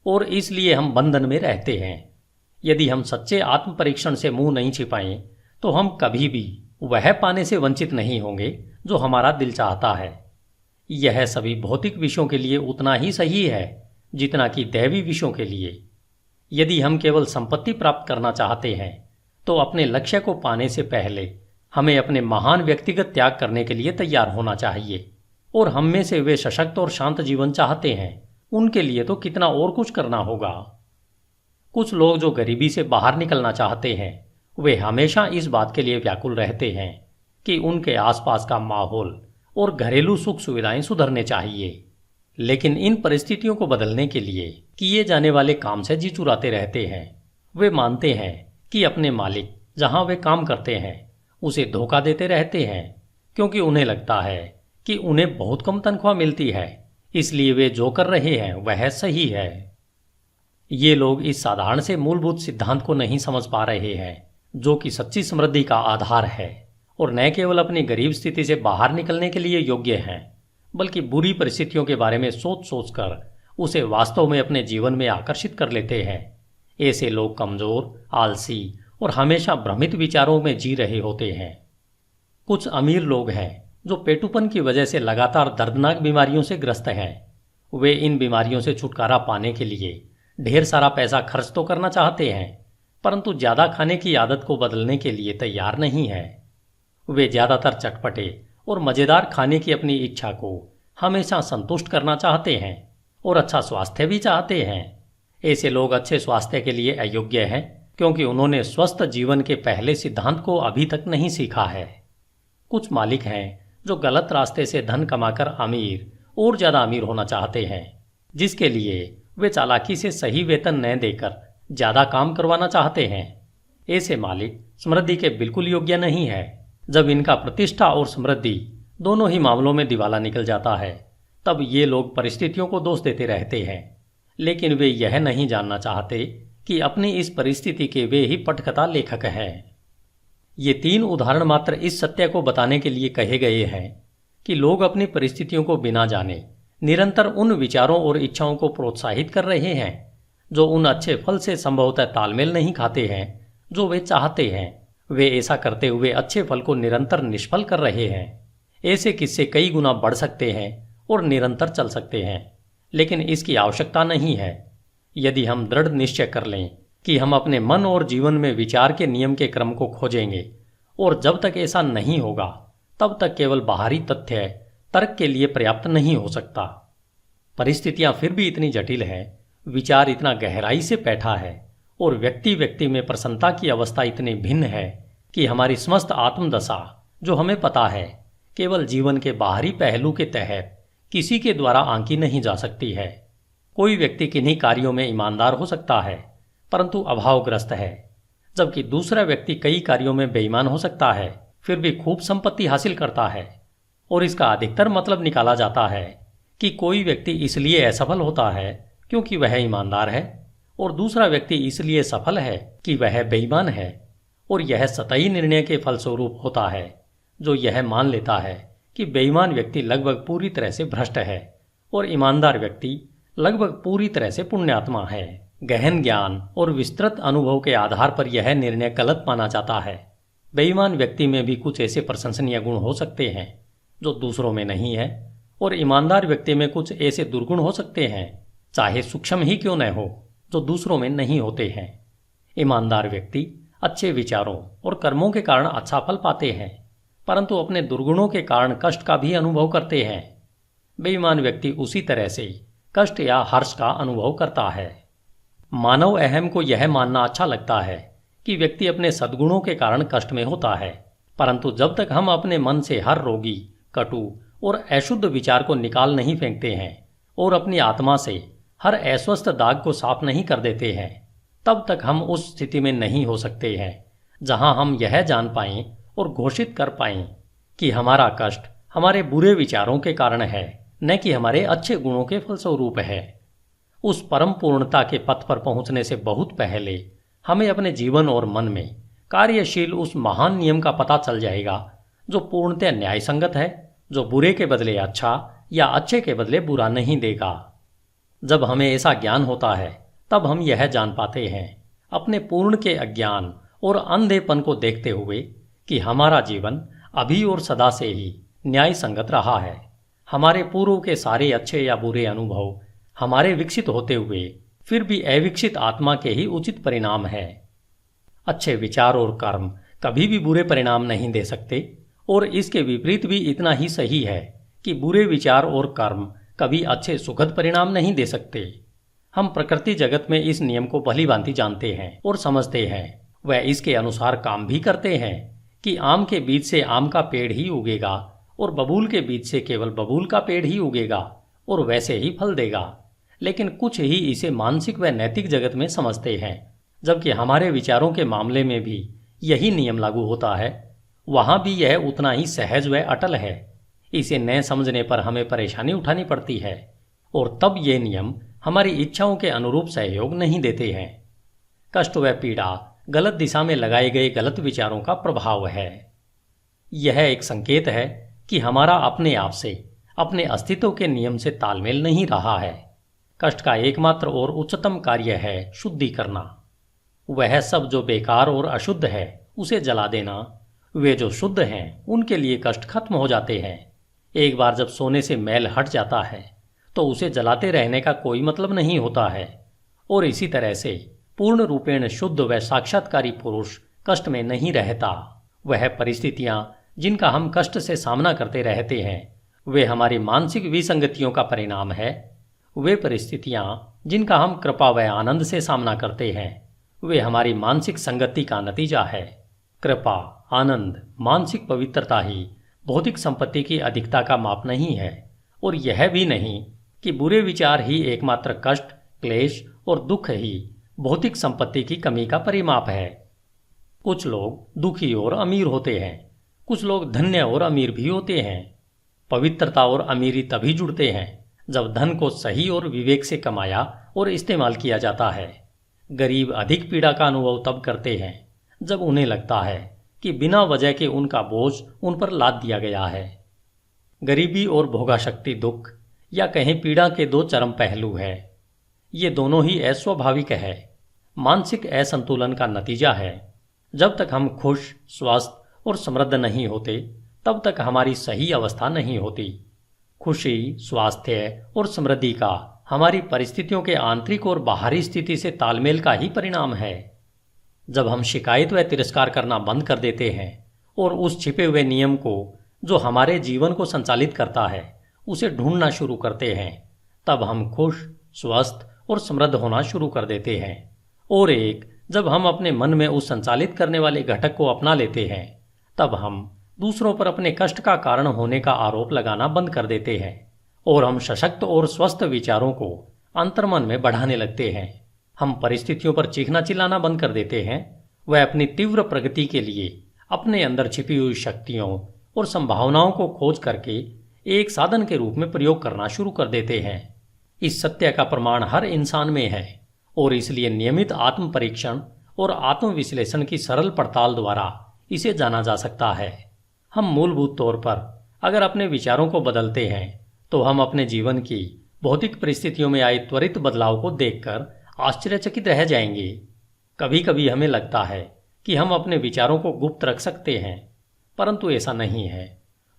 और इसलिए हम बंधन में रहते हैं। यदि हम सच्चे आत्म परीक्षण से मुंह नहीं छिपाएं तो हम कभी भी वह पाने से वंचित नहीं होंगे जो हमारा दिल चाहता है। यह सभी भौतिक विषयों के लिए उतना ही सही है जितना कि दैवी विषयों के लिए। यदि हम केवल संपत्ति प्राप्त करना चाहते हैं तो अपने लक्ष्य को पाने से पहले हमें अपने महान व्यक्तिगत त्याग करने के लिए तैयार होना चाहिए, और हम में से वे सशक्त और शांत जीवन चाहते हैं उनके लिए तो कितना और कुछ करना होगा। कुछ लोग जो गरीबी से बाहर निकलना चाहते हैं वे हमेशा इस बात के लिए व्याकुल रहते हैं कि उनके आसपास का माहौल और घरेलू सुख सुविधाएं सुधरने चाहिए, लेकिन इन परिस्थितियों को बदलने के लिए किए जाने वाले काम से जी चुराते रहते हैं। वे मानते हैं कि अपने मालिक जहां वे काम करते हैं उसे धोखा देते रहते हैं, क्योंकि उन्हें लगता है कि उन्हें बहुत कम तनख्वाह मिलती है, इसलिए वे जो कर रहे हैं वह सही है। ये लोग इस साधारण से मूलभूत सिद्धांत को नहीं समझ पा रहे हैं जो कि सच्ची समृद्धि का आधार है, और न केवल अपनी गरीब स्थिति से बाहर निकलने के लिए योग्य हैं, बल्कि बुरी परिस्थितियों के बारे में सोच सोचकर उसे वास्तव में अपने जीवन में आकर्षित कर लेते हैं। ऐसे लोग कमजोर, आलसी और हमेशा भ्रमित विचारों में जी रहे होते हैं। कुछ अमीर लोग हैं जो पेटुपन की वजह से लगातार दर्दनाक बीमारियों से ग्रस्त हैं। वे इन बीमारियों से छुटकारा पाने के लिए ढेर सारा पैसा खर्च तो करना चाहते हैं, परंतु ज्यादा खाने की आदत को बदलने के लिए तैयार नहीं है। वे ज्यादातर चटपटे और मजेदार खाने की अपनी इच्छा को हमेशा संतुष्ट करना चाहते हैं और अच्छा स्वास्थ्य भी चाहते हैं। ऐसे लोग अच्छे स्वास्थ्य के लिए अयोग्य हैं क्योंकि उन्होंने स्वस्थ जीवन के पहले सिद्धांत को अभी तक नहीं सीखा है। कुछ मालिक हैं जो गलत रास्ते से धन कमाकर अमीर और ज़्यादा अमीर होना चाहते हैं, जिसके लिए वे चालाकी से सही वेतन न देकर ज़्यादा काम करवाना चाहते हैं। ऐसे मालिक समृद्धि के बिल्कुल योग्य नहीं है। जब इनका प्रतिष्ठा और समृद्धि दोनों ही मामलों में दिवाला निकल जाता है, तब ये लोग परिस्थितियों को दोष देते रहते हैं, लेकिन वे यह नहीं जानना चाहते कि अपनी इस परिस्थिति के वे ही पटकथा लेखक हैं। ये 3 उदाहरण मात्र इस सत्य को बताने के लिए कहे गए हैं कि लोग अपनी परिस्थितियों को बिना जाने निरंतर उन विचारों और इच्छाओं को प्रोत्साहित कर रहे हैं जो उन अच्छे फल से संभवतः तालमेल नहीं खाते हैं जो वे चाहते हैं। वे ऐसा करते हुए अच्छे फल को निरंतर निष्फल कर रहे हैं। ऐसे किस्से कई गुना बढ़ सकते हैं और निरंतर चल सकते हैं, लेकिन इसकी आवश्यकता नहीं है। यदि हम दृढ़ निश्चय कर लें कि हम अपने मन और जीवन में विचार के नियम के क्रम को खोजेंगे, और जब तक ऐसा नहीं होगा तब तक केवल बाहरी तथ्य तर्क के लिए पर्याप्त नहीं हो सकता। परिस्थितियां फिर भी इतनी जटिल है, विचार इतना गहराई से बैठा है और व्यक्ति व्यक्ति में प्रसन्नता की अवस्था इतनी भिन्न है कि हमारी समस्त आत्मदशा, जो हमें पता है, केवल जीवन के बाहरी पहलू के तहत किसी के द्वारा आंकी नहीं जा सकती है। कोई व्यक्ति किन्हीं कार्यों में ईमानदार हो सकता है परंतु अभावग्रस्त है, जबकि दूसरा व्यक्ति कई कार्यों में बेईमान हो सकता है फिर भी खूब संपत्ति हासिल करता है। और इसका अधिकतर मतलब निकाला जाता है कि कोई व्यक्ति इसलिए असफल होता है क्योंकि वह ईमानदार है और दूसरा व्यक्ति इसलिए सफल है कि वह बेईमान है। और यह सतही निर्णय के फलस्वरूप होता है, जो यह मान लेता है कि बेईमान व्यक्ति लगभग पूरी तरह से भ्रष्ट है और ईमानदार व्यक्ति लगभग पूरी तरह से पुण्यात्मा है। गहन ज्ञान और विस्तृत अनुभव के आधार पर यह निर्णय गलत माना जाता है। बेईमान व्यक्ति में भी कुछ ऐसे प्रशंसनीय गुण हो सकते हैं जो दूसरों में नहीं है, और ईमानदार व्यक्ति में कुछ ऐसे दुर्गुण हो सकते हैं, चाहे सूक्ष्म ही क्यों न हो, जो दूसरों में नहीं होते हैं। ईमानदार व्यक्ति अच्छे विचारों और कर्मों के कारण अच्छा फल पाते हैं, परंतु अपने दुर्गुणों के कारण कष्ट का भी अनुभव करते हैं। बेईमान व्यक्ति उसी तरह से कष्ट या हर्ष का अनुभव करता है। मानव अहम को यह मानना अच्छा लगता है कि व्यक्ति अपने सद्गुणों के कारण कष्ट में होता है, परंतु जब तक हम अपने मन से हर रोगी, कटु और अशुद्ध विचार को निकाल नहीं फेंकते हैं और अपनी आत्मा से हर अस्वस्थ दाग को साफ नहीं कर देते हैं, तब तक हम उस स्थिति में नहीं हो सकते हैं जहां हम यह जान पाएं और घोषित कर पाएं कि हमारा कष्ट हमारे बुरे विचारों के कारण है, न कि हमारे अच्छे गुणों के फलस्वरूप है। उस परम पूर्णता के पथ पर पहुंचने से बहुत पहले हमें अपने जीवन और मन में कार्यशील उस महान नियम का पता चल जाएगा जो पूर्णतः न्याय संगत है, जो बुरे के बदले अच्छा या अच्छे के बदले बुरा नहीं देगा। जब हमें ऐसा ज्ञान होता है तब हम यह जान पाते हैं अपने पूर्ण के अज्ञान और अंधेपन को देखते हुए कि हमारा जीवन अभी और सदा से ही न्याय संगत रहा है। हमारे पूर्व के सारे अच्छे या बुरे अनुभव हमारे विकसित होते हुए फिर भी अविकसित आत्मा के ही उचित परिणाम है। अच्छे विचार और कर्म कभी भी बुरे परिणाम नहीं दे सकते, और इसके विपरीत भी इतना ही सही है कि बुरे विचार और कर्म कभी अच्छे सुखद परिणाम नहीं दे सकते। हम प्रकृति जगत में इस नियम को भलीभांति जानते हैं और समझते हैं। वह इसके अनुसार काम भी करते हैं कि आम के बीज से आम का पेड़ ही उगेगा और बबूल के बीज से केवल बबूल का पेड़ ही उगेगा और वैसे ही फल देगा। लेकिन कुछ ही इसे मानसिक व नैतिक जगत में समझते हैं, जबकि हमारे विचारों के मामले में भी यही नियम लागू होता है। वहां भी यह उतना ही सहज व अटल है। इसे न समझने पर हमें परेशानी उठानी पड़ती है, और तब ये नियम हमारी इच्छाओं के अनुरूप सहयोग नहीं देते हैं। कष्ट व पीड़ा गलत दिशा में लगाए गए गलत विचारों का प्रभाव है। यह एक संकेत है कि हमारा अपने आप से, अपने अस्तित्व के नियम से तालमेल नहीं रहा है। कष्ट का एकमात्र और उच्चतम कार्य है शुद्धि करना। वह सब जो बेकार और अशुद्ध है उसे जला देना। वे जो शुद्ध हैं उनके लिए कष्ट खत्म हो जाते हैं। एक बार जब सोने से मैल हट जाता है तो उसे जलाते रहने का कोई मतलब नहीं होता है। और इसी तरह से पूर्ण रूपेण शुद्ध व साक्षात्कारी पुरुष कष्ट में नहीं रहता। वह परिस्थितियां जिनका हम कष्ट से सामना करते रहते हैं वे हमारी मानसिक विसंगतियों का परिणाम है। वे परिस्थितियां जिनका हम कृपा व आनंद से सामना करते हैं, वे हमारी मानसिक संगति का नतीजा है। कृपा, आनंद, मानसिक पवित्रता ही भौतिक संपत्ति की अधिकता का माप नहीं है, और यह भी नहीं कि बुरे विचार ही एकमात्र कष्ट, क्लेश और दुख ही भौतिक संपत्ति की कमी का परिमाप है। कुछ लोग दुखी और अमीर होते हैं, कुछ लोग धन्य और अमीर भी होते हैं। पवित्रता और अमीरी तभी जुड़ते हैं जब धन को सही और विवेक से कमाया और इस्तेमाल किया जाता है। गरीब अधिक पीड़ा का अनुभव तब करते हैं जब उन्हें लगता है कि बिना वजह के उनका बोझ उन पर लाद दिया गया है। गरीबी और भोगाशक्ति दुख या कहीं पीड़ा के दो चरम पहलू है। ये दोनों ही अस्वाभाविक है, मानसिक असंतुलन का नतीजा है। जब तक हम खुश, स्वस्थ और समृद्ध नहीं होते, तब तक हमारी सही अवस्था नहीं होती। खुशी, स्वास्थ्य और समृद्धि का हमारी परिस्थितियों के आंतरिक और बाहरी स्थिति से तालमेल का ही परिणाम है। जब हम शिकायत व तिरस्कार करना बंद कर देते हैं और उस छिपे हुए नियम को जो हमारे जीवन को संचालित करता है उसे ढूंढना शुरू करते हैं, तब हम खुश, स्वस्थ और समृद्ध होना शुरू कर देते हैं। और जब हम अपने मन में उस संचालित करने वाले घटक को अपना लेते हैं, तब हम दूसरों पर अपने कष्ट का कारण होने का आरोप लगाना बंद कर देते हैं और हम सशक्त और स्वस्थ विचारों को अंतर्मन में बढ़ाने लगते हैं। हम परिस्थितियों पर चीखना चिल्लाना बंद कर देते हैं। वह अपनी तीव्र प्रगति के लिए अपने अंदर छिपी हुई शक्तियों और संभावनाओं को खोज करके एक साधन के रूप में प्रयोग करना शुरू कर देते हैं। इस सत्य का प्रमाण हर इंसान में है और इसलिए नियमित आत्म परीक्षण और आत्म विश्लेषण की सरल पड़ताल द्वारा इसे जाना जा सकता है। हम मूलभूत तौर पर अगर अपने विचारों को बदलते हैं तो हम अपने जीवन की भौतिक परिस्थितियों में आए त्वरित बदलाव को देखकर आश्चर्यचकित रह जाएंगे। कभी कभी हमें लगता है कि हम अपने विचारों को गुप्त रख सकते हैं, परंतु ऐसा नहीं है।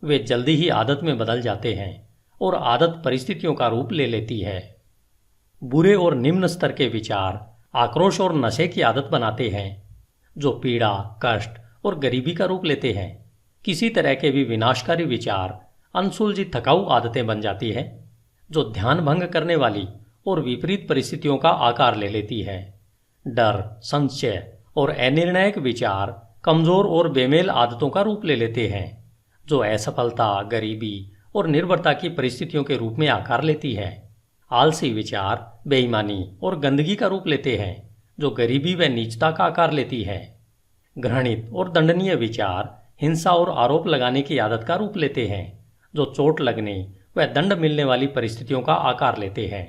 वे जल्दी ही आदत में बदल जाते हैं और आदत परिस्थितियों का रूप ले लेती है। बुरे और निम्न स्तर के विचार आक्रोश और नशे की आदत बनाते हैं, जो पीड़ा, कष्ट और गरीबी का रूप लेते हैं। किसी तरह के भी विनाशकारी विचार अनसुलझी थकाऊ आदतें बन जाती है, जो ध्यान भंग करने वाली और विपरीत परिस्थितियों का आकार ले लेती है। डर, संशय और अनिर्णायक विचार कमजोर और बेमेल आदतों का रूप ले लेते हैं, जो असफलता, गरीबी और निर्भरता की परिस्थितियों के रूप में आकार लेती है। आलसी विचार बेईमानी और गंदगी का रूप लेते हैं, जो गरीबी व नीचता का आकार लेती है। घृणित और दंडनीय विचार हिंसा और आरोप लगाने की आदत का रूप लेते हैं, जो चोट लगने व दंड मिलने वाली परिस्थितियों का आकार लेते हैं।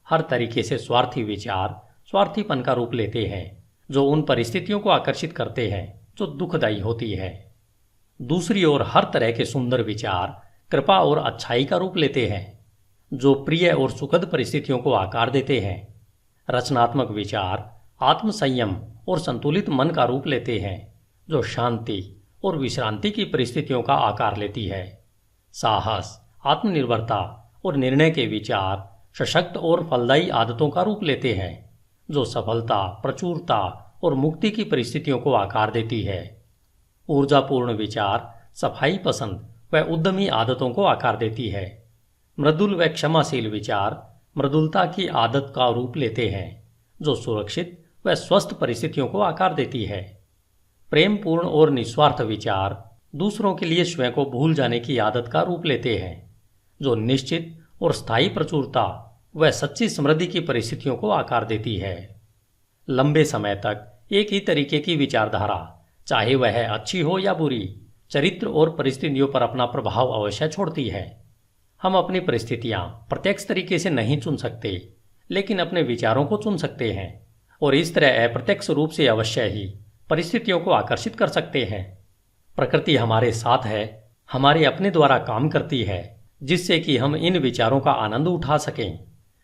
हर तरीके से स्वार्थी विचार स्वार्थीपन का रूप लेते हैं, जो उन परिस्थितियों को आकर्षित करते हैं जो दुखदायी होती है। दूसरी ओर हर तरह के सुंदर विचार कृपा और अच्छाई का रूप लेते हैं, जो प्रिय और सुखद परिस्थितियों को आकार देते हैं। रचनात्मक विचार आत्मसंयम और संतुलित मन का रूप लेते हैं, जो शांति और विश्रांति की परिस्थितियों का आकार लेती है। साहस, आत्मनिर्भरता और निर्णय के विचार सशक्त और फलदायी आदतों का रूप लेते हैं, जो सफलता, प्रचुरता और मुक्ति की परिस्थितियों को आकार देती है। ऊर्जापूर्ण विचार सफाई पसंद व उद्यमी आदतों को आकार देती है। मृदुल व क्षमाशील विचार मृदुलता की आदत का रूप लेते हैं, जो सुरक्षित व स्वस्थ परिस्थितियों को आकार देती है। प्रेमपूर्ण और निस्वार्थ विचार दूसरों के लिए स्वयं को भूल जाने की आदत का रूप लेते हैं, जो निश्चित और स्थायी प्रचुरता व सच्ची समृद्धि की परिस्थितियों को आकार देती है। लंबे समय तक एक ही तरीके की विचारधारा, चाहे वह अच्छी हो या बुरी, चरित्र और परिस्थितियों पर अपना प्रभाव अवश्य छोड़ती है। हम अपनी परिस्थितियां प्रत्यक्ष तरीके से नहीं चुन सकते, लेकिन अपने विचारों को चुन सकते हैं और इस तरह अप्रत्यक्ष रूप से अवश्य ही परिस्थितियों को आकर्षित कर सकते हैं। प्रकृति हमारे साथ है, हमारे अपने द्वारा काम करती है, जिससे कि हम इन विचारों का आनंद उठा सकें,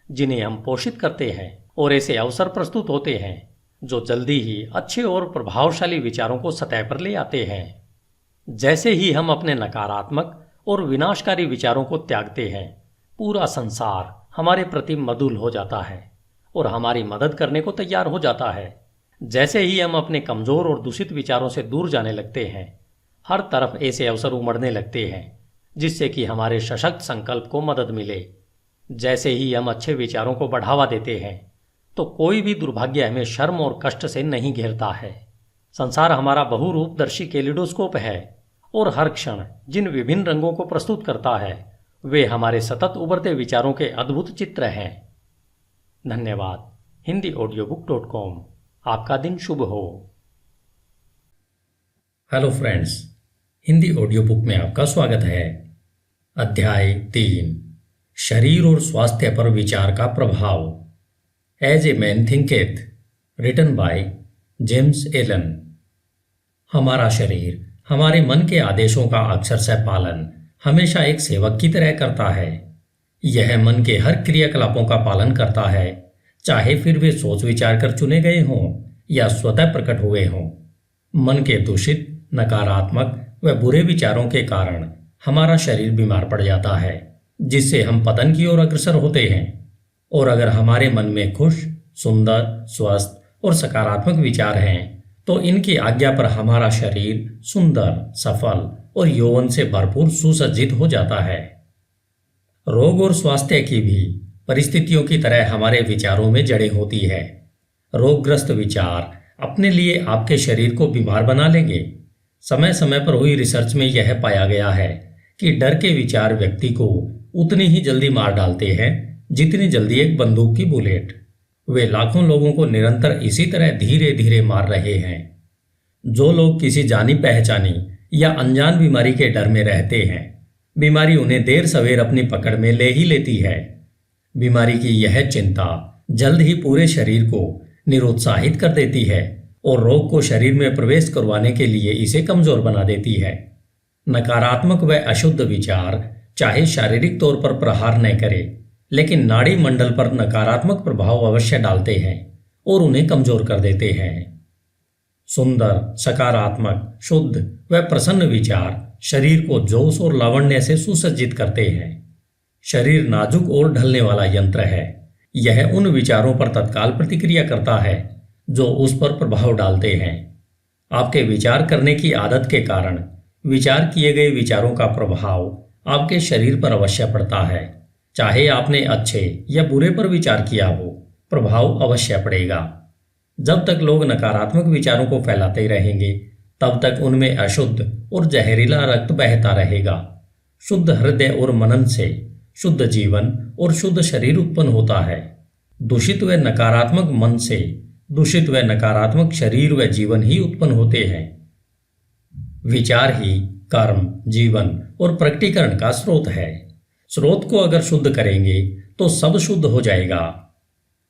जिन्हें हम पोषित करते हैं, और ऐसे अवसर प्रस्तुत होते हैं जो जल्दी ही अच्छे और प्रभावशाली विचारों को सतह पर ले आते हैं। जैसे ही हम अपने नकारात्मक और विनाशकारी विचारों को त्यागते हैं, पूरा संसार हमारे प्रति मधुर हो जाता है और हमारी मदद करने को तैयार हो जाता है। जैसे ही हम अपने कमजोर और दूषित विचारों से दूर जाने लगते हैं, हर तरफ ऐसे अवसर उमड़ने लगते हैं जिससे कि हमारे सशक्त संकल्प को मदद मिले। जैसे ही हम अच्छे विचारों को बढ़ावा देते हैं तो कोई भी दुर्भाग्य हमें शर्म और कष्ट से नहीं घेरता है। संसार हमारा बहुरूपदर्शी कैलिडोस्कोप है और हर क्षण जिन विभिन्न रंगों को प्रस्तुत करता है वे हमारे सतत उभरते विचारों के अद्भुत चित्र हैं। धन्यवाद। HindiAudiobook.com। आपका दिन शुभ हो। Hello friends, Hindi audio book में आपका स्वागत है। अध्याय 3, शरीर और स्वास्थ्य पर विचार का प्रभाव। As a man thinketh, written by James Allen. हमारा शरीर हमारे मन के आदेशों का अक्षरशः पालन हमेशा एक सेवक की तरह करता है। यह मन के हर क्रियाकलापों का पालन करता है, चाहे फिर वे सोच विचार कर चुने गए हों या स्वतः प्रकट हुए हों। मन के दूषित, नकारात्मक व बुरे विचारों के कारण हमारा शरीर बीमार पड़ जाता है, जिससे हम पतन की ओर अग्रसर होते हैं। और अगर हमारे मन में खुश, सुंदर, स्वस्थ और सकारात्मक विचार हैं तो इनकी आज्ञा पर हमारा शरीर सुंदर, सफल और यौवन से भरपूर सुसज्जित हो जाता है। रोग और स्वास्थ्य की भी परिस्थितियों की तरह हमारे विचारों में जड़ें होती है। रोगग्रस्त विचार अपने लिए आपके शरीर को बीमार बना लेंगे। समय समय पर हुई रिसर्च में यह पाया गया है कि डर के विचार व्यक्ति को उतनी ही जल्दी मार डालते हैं जितनी जल्दी एक बंदूक की बुलेट। वे लाखों लोगों को निरंतर इसी तरह धीरे धीरे मार रहे हैं। जो लोग किसी जानी पहचानी या अनजान बीमारी के डर में रहते हैं, बीमारी उन्हें देर सवेर अपनी पकड़ में ले ही लेती है। बीमारी की यह चिंता जल्द ही पूरे शरीर को निरुत्साहित कर देती है और रोग को शरीर में प्रवेश करवाने के लिए इसे कमजोर बना देती है। नकारात्मक व अशुद्ध विचार चाहे शारीरिक तौर पर प्रहार न करे, लेकिन नाड़ी मंडल पर नकारात्मक प्रभाव अवश्य डालते हैं और उन्हें कमजोर कर देते हैं। सुंदर, सकारात्मक, शुद्ध व प्रसन्न विचार शरीर को जोश और लावण्य से सुसज्जित करते हैं। शरीर नाजुक और ढलने वाला यंत्र है। यह उन विचारों पर तत्काल प्रतिक्रिया करता है जो उस पर प्रभाव डालते हैं। आपके विचार करने की आदत के कारण विचार किए गए विचारों का प्रभाव आपके शरीर पर अवश्य पड़ता है। चाहे आपने अच्छे या बुरे पर विचार किया हो, प्रभाव अवश्य पड़ेगा। जब तक लोग नकारात्मक विचारों को फैलाते रहेंगे, तब तक उनमें अशुद्ध और जहरीला रक्त बहता रहेगा। शुद्ध हृदय और मनन से शुद्ध जीवन और शुद्ध शरीर उत्पन्न होता है। दूषित व नकारात्मक मन से दूषित व नकारात्मक शरीर व जीवन ही उत्पन्न होते हैं। विचार ही कर्म, जीवन और प्रकटीकरण का स्रोत है। स्रोत को अगर शुद्ध करेंगे तो सब शुद्ध हो जाएगा।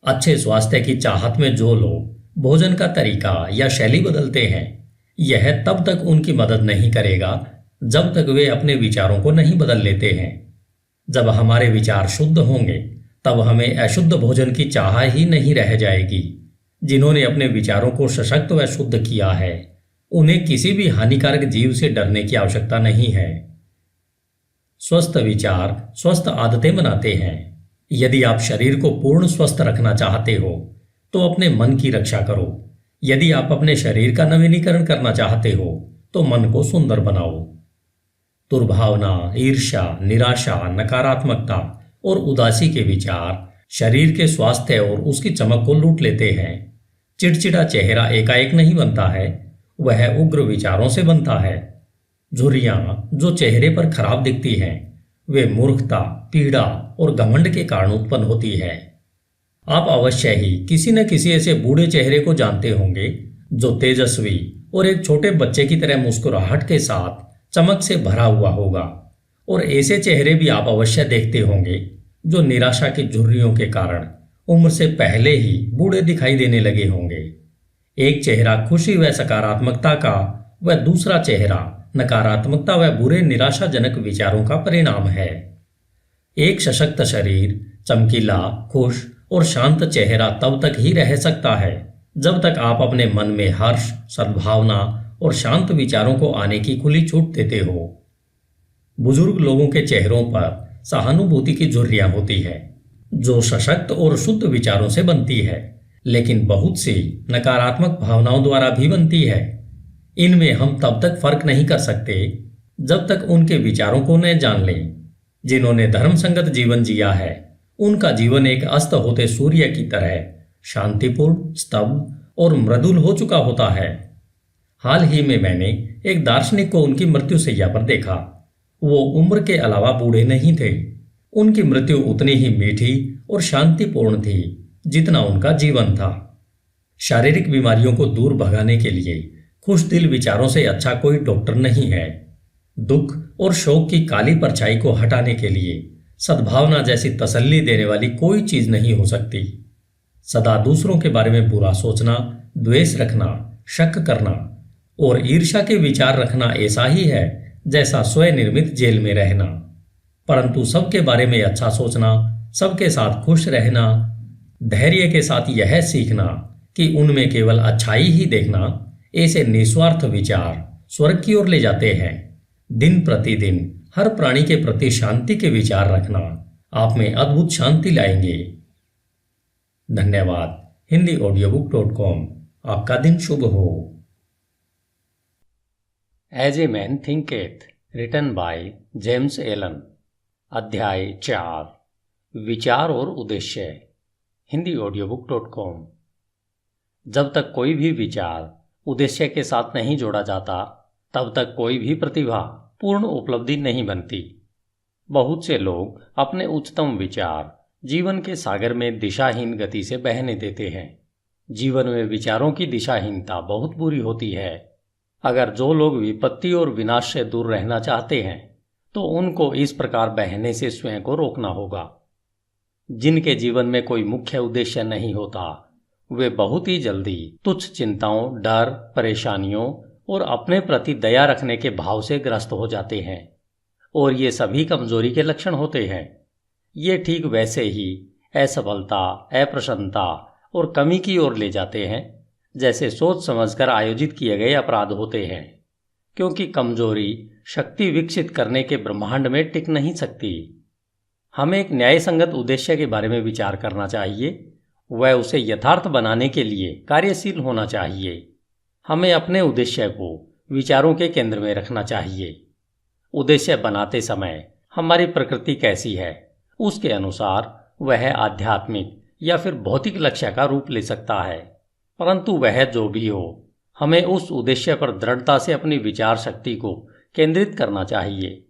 अच्छे स्वास्थ्य की चाहत में जो लोग भोजन का तरीका या शैली बदलते हैं, यह तब तक उनकी मदद नहीं करेगा जब तक वे अपने विचारों को नहीं बदल लेते हैं। जब हमारे विचार शुद्ध होंगे तब हमें अशुद्ध भोजन की चाह ही नहीं रह जाएगी। जिन्होंने अपने विचारों को सशक्त व शुद्ध किया है, उन्हें किसी भी हानिकारक जीव से डरने की आवश्यकता नहीं है। स्वस्थ विचार स्वस्थ आदतें बनाते हैं। यदि आप शरीर को पूर्ण स्वस्थ रखना चाहते हो तो अपने मन की रक्षा करो। यदि आप अपने शरीर का नवीनीकरण करना चाहते हो तो मन को सुंदर बनाओ। दुर्भावना, ईर्ष्या, निराशा, नकारात्मकता और उदासी के विचार शरीर के स्वास्थ्य और उसकी चमक को लूट लेते हैं। चिड़चिड़ा चेहरा एकाएक नहीं बनता है, वह उग्र विचारों से बनता है। झुर्रियां जो चेहरे पर खराब दिखती हैं, वे मूर्खता, पीड़ा और घमंड के कारण उत्पन्न होती है। आप अवश्य ही किसी न किसी ऐसे बूढ़े चेहरे को जानते होंगे जो तेजस्वी और एक छोटे बच्चे की तरह मुस्कुराहट के साथ चमक से भरा हुआ होगा। और ऐसे चेहरे भी आप अवश्य देखते होंगे जो निराशा की झुर्रियों के कारण उम्र से पहले ही बूढ़े दिखाई देने लगे होंगे। एक चेहरा खुशी व सकारात्मकता का व दूसरा चेहरा नकारात्मकता व बुरे निराशाजनक विचारों का परिणाम है। एक सशक्त शरीर, चमकीला, खुश और शांत चेहरा तब तक ही रह सकता है जब तक आप अपने मन में हर्ष, सद्भावना और शांत विचारों को आने की खुली छूट देते हो। बुजुर्ग लोगों के चेहरों पर सहानुभूति की झुर्रियां होती है जो सशक्त और शुद्ध विचारों से बनती है, लेकिन बहुत सी नकारात्मक भावनाओं द्वारा भी बनती है। इनमें हम तब तक फर्क नहीं कर सकते जब तक उनके विचारों को न जान लें। जिन्होंने धर्मसंगत जीवन जिया है उनका जीवन एक अस्त होते सूर्य की तरह शांतिपूर्ण, स्तब्ध और मृदुल हो चुका होता है। हाल ही में मैंने एक दार्शनिक को उनकी मृत्युशैया पर देखा। वो उम्र के अलावा बूढ़े नहीं थे। उनकी मृत्यु उतनी ही मीठी और शांतिपूर्ण थी जितना उनका जीवन था। शारीरिक बीमारियों को दूर भगाने के लिए खुश दिल विचारों से अच्छा कोई डॉक्टर नहीं है। दुख और शोक की काली परछाई को हटाने के लिए सद्भावना जैसी तसल्ली देने वाली कोई चीज नहीं हो सकती। सदा दूसरों के बारे में बुरा सोचना, द्वेष रखना, शक करना और ईर्ष्या के विचार रखना ऐसा ही है जैसा स्वनिर्मित जेल में रहना। परंतु सबके बारे में अच्छा सोचना, सबके साथ खुश रहना, धैर्य के साथ यह सीखना कि उनमें केवल अच्छाई ही देखना, ऐसे निस्वार्थ विचार स्वर्ग की ओर ले जाते हैं। दिन प्रतिदिन हर प्राणी के प्रति शांति के विचार रखना आप में अद्भुत शांति लाएंगे। धन्यवाद। HindiAudiobook.com। आपका दिन शुभ हो। As a man thinketh, written by James Allen. अध्याय 4, विचार और उद्देश्य। HindiAudiobook.com। जब तक कोई भी विचार उद्देश्य के साथ नहीं जोड़ा जाता तब तक कोई भी प्रतिभा पूर्ण उपलब्धि नहीं बनती। बहुत से लोग अपने उच्चतम विचार जीवन के सागर में दिशाहीन गति से बहने देते हैं। जीवन में विचारों की दिशाहीनता बहुत बुरी होती है। अगर जो लोग विपत्ति और विनाश से दूर रहना चाहते हैं तो उनको इस प्रकार बहने से स्वयं को रोकना होगा। जिनके जीवन में कोई मुख्य उद्देश्य नहीं होता वे बहुत ही जल्दी तुच्छ चिंताओं, डर, परेशानियों और अपने प्रति दया रखने के भाव से ग्रस्त हो जाते हैं और ये सभी कमजोरी के लक्षण होते हैं। ये ठीक वैसे ही असफलता, अप्रसन्नता और कमी की ओर ले जाते हैं जैसे सोच समझकर आयोजित किए गए अपराध होते हैं, क्योंकि कमजोरी शक्ति विकसित करने के ब्रह्मांड में टिक नहीं सकती। हमें एक न्यायसंगत उद्देश्य के बारे में विचार करना चाहिए। वह उसे यथार्थ बनाने के लिए कार्यशील होना चाहिए। हमें अपने उद्देश्य को विचारों के केंद्र में रखना चाहिए। उद्देश्य बनाते समय हमारी प्रकृति कैसी है उसके अनुसार वह आध्यात्मिक या फिर भौतिक लक्ष्य का रूप ले सकता है। परंतु वह जो भी हो, हमें उस उद्देश्य पर दृढ़ता से अपनी विचार शक्ति को केंद्रित करना चाहिए।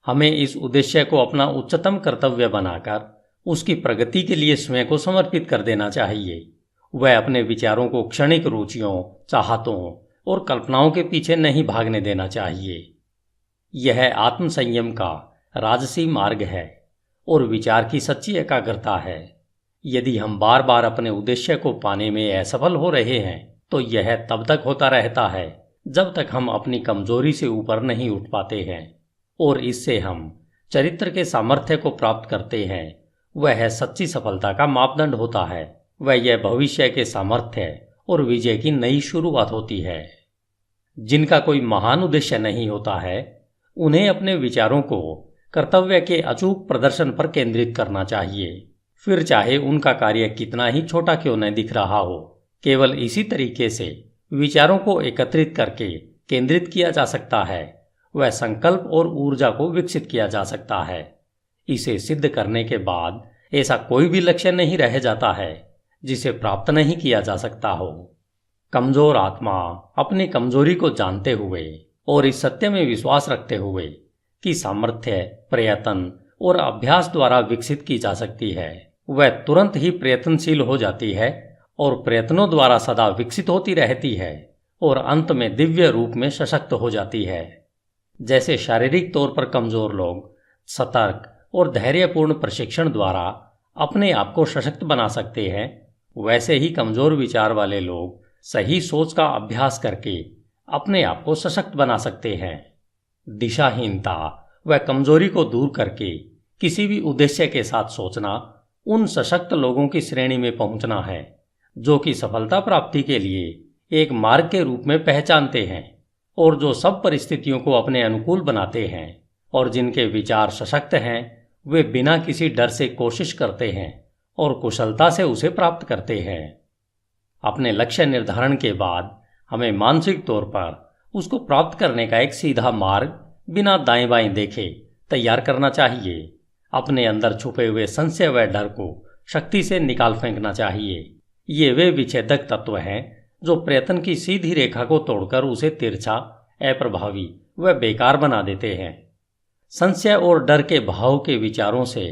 हमें इस उद्देश्य को अपना उच्चतम कर्तव्य बनाकर उसकी प्रगति के लिए स्वयं को समर्पित कर देना चाहिए। वह अपने विचारों को क्षणिक रुचियों, चाहतों और कल्पनाओं के पीछे नहीं भागने देना चाहिए। यह आत्मसंयम का राजसी मार्ग है और विचार की सच्ची एकाग्रता है। यदि हम बार बार अपने उद्देश्य को पाने में असफल हो रहे हैं तो यह तब तक होता रहता है जब तक हम अपनी कमजोरी से ऊपर नहीं उठ पाते हैं और इससे हम चरित्र के सामर्थ्य को प्राप्त करते हैं। वह सच्ची सफलता का मापदंड होता है। वह यह भविष्य के सामर्थ्य और विजय की नई शुरुआत होती है। जिनका कोई महान उद्देश्य नहीं होता है उन्हें अपने विचारों को कर्तव्य के अचूक प्रदर्शन पर केंद्रित करना चाहिए, फिर चाहे उनका कार्य कितना ही छोटा क्यों न दिख रहा हो। केवल इसी तरीके से विचारों को एकत्रित करके केंद्रित किया जा सकता है। वह संकल्प और ऊर्जा को विकसित किया जा सकता है। इसे सिद्ध करने के बाद ऐसा कोई भी लक्ष्य नहीं रह जाता है जिसे प्राप्त नहीं किया जा सकता हो। कमजोर आत्मा अपनी कमजोरी को जानते हुए और इस सत्य में विश्वास रखते हुए कि सामर्थ्य प्रयत्न और अभ्यास द्वारा विकसित की जा सकती है, वह तुरंत ही प्रयत्नशील हो जाती है और प्रयत्नों द्वारा सदा विकसित होती रहती है और अंत में दिव्य रूप में सशक्त हो जाती है। जैसे शारीरिक तौर पर कमजोर लोग सतर्क और धैर्यपूर्ण प्रशिक्षण द्वारा अपने आप को सशक्त बना सकते हैं, वैसे ही कमजोर विचार वाले लोग सही सोच का अभ्यास करके अपने आप को सशक्त बना सकते हैं। दिशाहीनता व कमजोरी को दूर करके किसी भी उद्देश्य के साथ सोचना उन सशक्त लोगों की श्रेणी में पहुंचना है जो कि सफलता प्राप्ति के लिए एक मार्ग के रूप में पहचानते हैं और जो सब परिस्थितियों को अपने अनुकूल बनाते हैं और जिनके विचार सशक्त हैं, वे बिना किसी डर से कोशिश करते हैं और कुशलता से उसे प्राप्त करते हैं। अपने लक्ष्य निर्धारण के बाद हमें मानसिक तौर पर उसको प्राप्त करने का एक सीधा मार्ग बिना दाएं बाएं देखे तैयार करना चाहिए। अपने अंदर छुपे हुए संशय व डर को शक्ति से निकाल फेंकना चाहिए। ये वे विच्छेदक तत्व हैं जो प्रयत्न की सीधी रेखा को तोड़कर उसे तिरछा, अप्रभावी व बेकार बना देते हैं। संशय और डर के भाव के विचारों से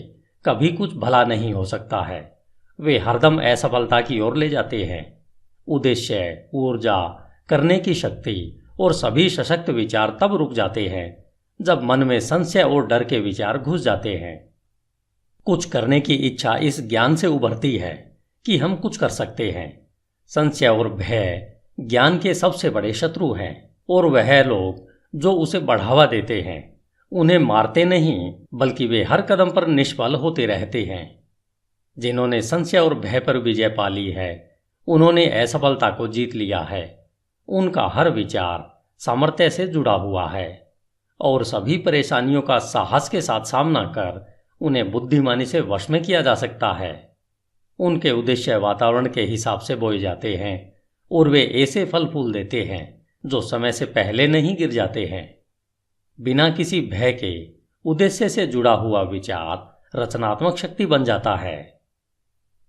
कभी कुछ भला नहीं हो सकता है। वे हरदम असफलता की ओर ले जाते हैं। उद्देश्य, ऊर्जा, करने की शक्ति और सभी सशक्त विचार तब रुक जाते हैं जब मन में संशय और डर के विचार घुस जाते हैं। कुछ करने की इच्छा इस ज्ञान से उभरती है कि हम कुछ कर सकते हैं। संशय और भय ज्ञान के सबसे बड़े शत्रु हैं और वह लोग जो उसे बढ़ावा देते हैं उन्हें मारते नहीं बल्कि वे हर कदम पर निष्फल होते रहते हैं। जिन्होंने संशय और भय पर विजय पा ली है उन्होंने असफलता को जीत लिया है। उनका हर विचार सामर्थ्य से जुड़ा हुआ है और सभी परेशानियों का साहस के साथ सामना कर उन्हें बुद्धिमानी से वश में किया जा सकता है। उनके उद्देश्य वातावरण के हिसाब से बोए जाते हैं और वे ऐसे फल फूल देते हैं जो समय से पहले नहीं गिर जाते हैं। बिना किसी भय के उद्देश्य से जुड़ा हुआ विचार रचनात्मक शक्ति बन जाता है।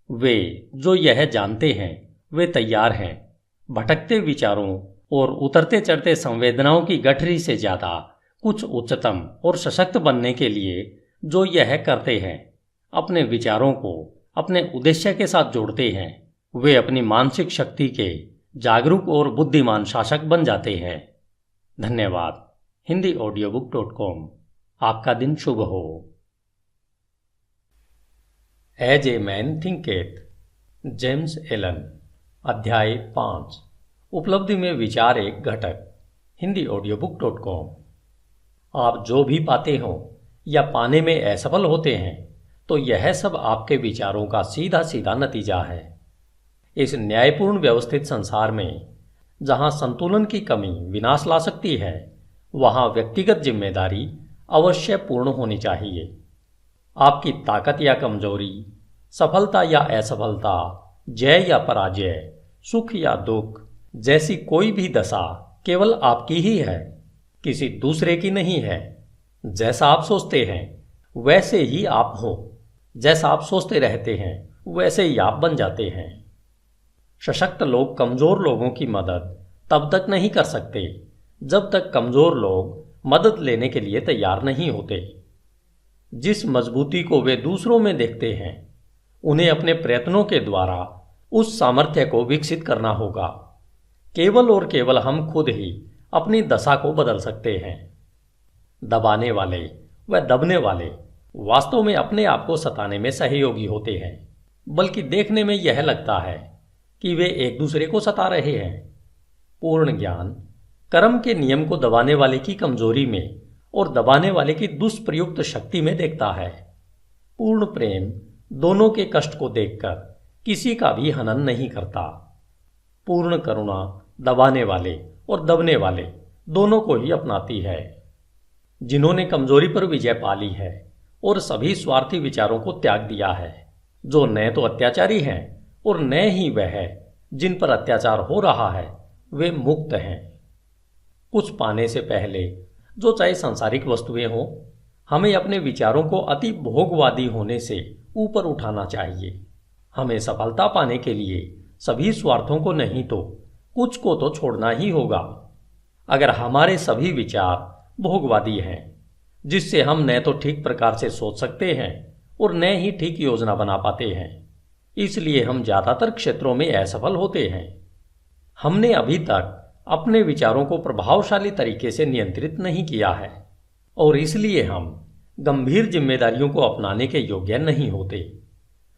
वे जो यह जानते हैं वे तैयार हैं भटकते विचारों और उतरते चढ़ते संवेदनाओं की गठरी से ज़्यादा कुछ उच्चतम और सशक्त बनने के लिए जो यह करते हैं। अपने विचारों को अपने उद्देश्य के साथ जोड़ते हैं। वे अपनी मानसिक शक्ति के जागरूक और बुद्धिमान शासक बन जाते हैं। धन्यवाद। HindiAudiobook.com। आपका दिन शुभ हो। As a man thinketh, James Allen. अध्याय 5। उपलब्धि में विचार एक घटक। HindiAudiobook.com। आप जो भी पाते हो या पाने में असफल होते हैं तो यह सब आपके विचारों का सीधा सीधा नतीजा है। इस न्यायपूर्ण व्यवस्थित संसार में जहां संतुलन की कमी विनाश ला सकती है वहां व्यक्तिगत जिम्मेदारी अवश्य पूर्ण होनी चाहिए। आपकी ताकत या कमजोरी, सफलता या असफलता, जय या पराजय, सुख या दुख जैसी कोई भी दशा केवल आपकी ही है, किसी दूसरे की नहीं है। जैसा आप सोचते हैं वैसे ही आप हो। जैसा आप सोचते रहते हैं वैसे ही आप बन जाते हैं। सशक्त लोग कमजोर लोगों की मदद तब तक नहीं कर सकते जब तक कमजोर लोग मदद लेने के लिए तैयार नहीं होते। जिस मजबूती को वे दूसरों में देखते हैं उन्हें अपने प्रयत्नों के द्वारा उस सामर्थ्य को विकसित करना होगा। केवल और केवल हम खुद ही अपनी दशा को बदल सकते हैं। दबाने वाले व दबने वाले वास्तव में अपने आप को सताने में सहयोगी होते हैं, बल्कि देखने में यह लगता है कि वे एक दूसरे को सता रहे हैं। पूर्ण ज्ञान कर्म के नियम को दबाने वाले की कमजोरी में और दबाने वाले की दुष्प्रयुक्त शक्ति में देखता है। पूर्ण प्रेम दोनों के कष्ट को देखकर किसी का भी हनन नहीं करता। पूर्ण करुणा दबाने वाले और दबने वाले दोनों को ही अपनाती है। जिन्होंने कमजोरी पर विजय पा ली है और सभी स्वार्थी विचारों को त्याग दिया है, जो न तो अत्याचारी हैं और न ही वह जिन पर अत्याचार हो रहा है, वे मुक्त हैं। कुछ पाने से पहले, जो चाहे सांसारिक वस्तुएं हों, हमें अपने विचारों को अति भोगवादी होने से ऊपर उठाना चाहिए। हमें सफलता पाने के लिए सभी स्वार्थों को नहीं तो कुछ को तो छोड़ना ही होगा। अगर हमारे सभी विचार भोगवादी हैं, जिससे हम न तो ठीक प्रकार से सोच सकते हैं और न ही ठीक योजना बना पाते हैं, इसलिए हम ज्यादातर क्षेत्रों में असफल होते हैं। हमने अभी तक अपने विचारों को प्रभावशाली तरीके से नियंत्रित नहीं किया है और इसलिए हम गंभीर जिम्मेदारियों को अपनाने के योग्य नहीं होते।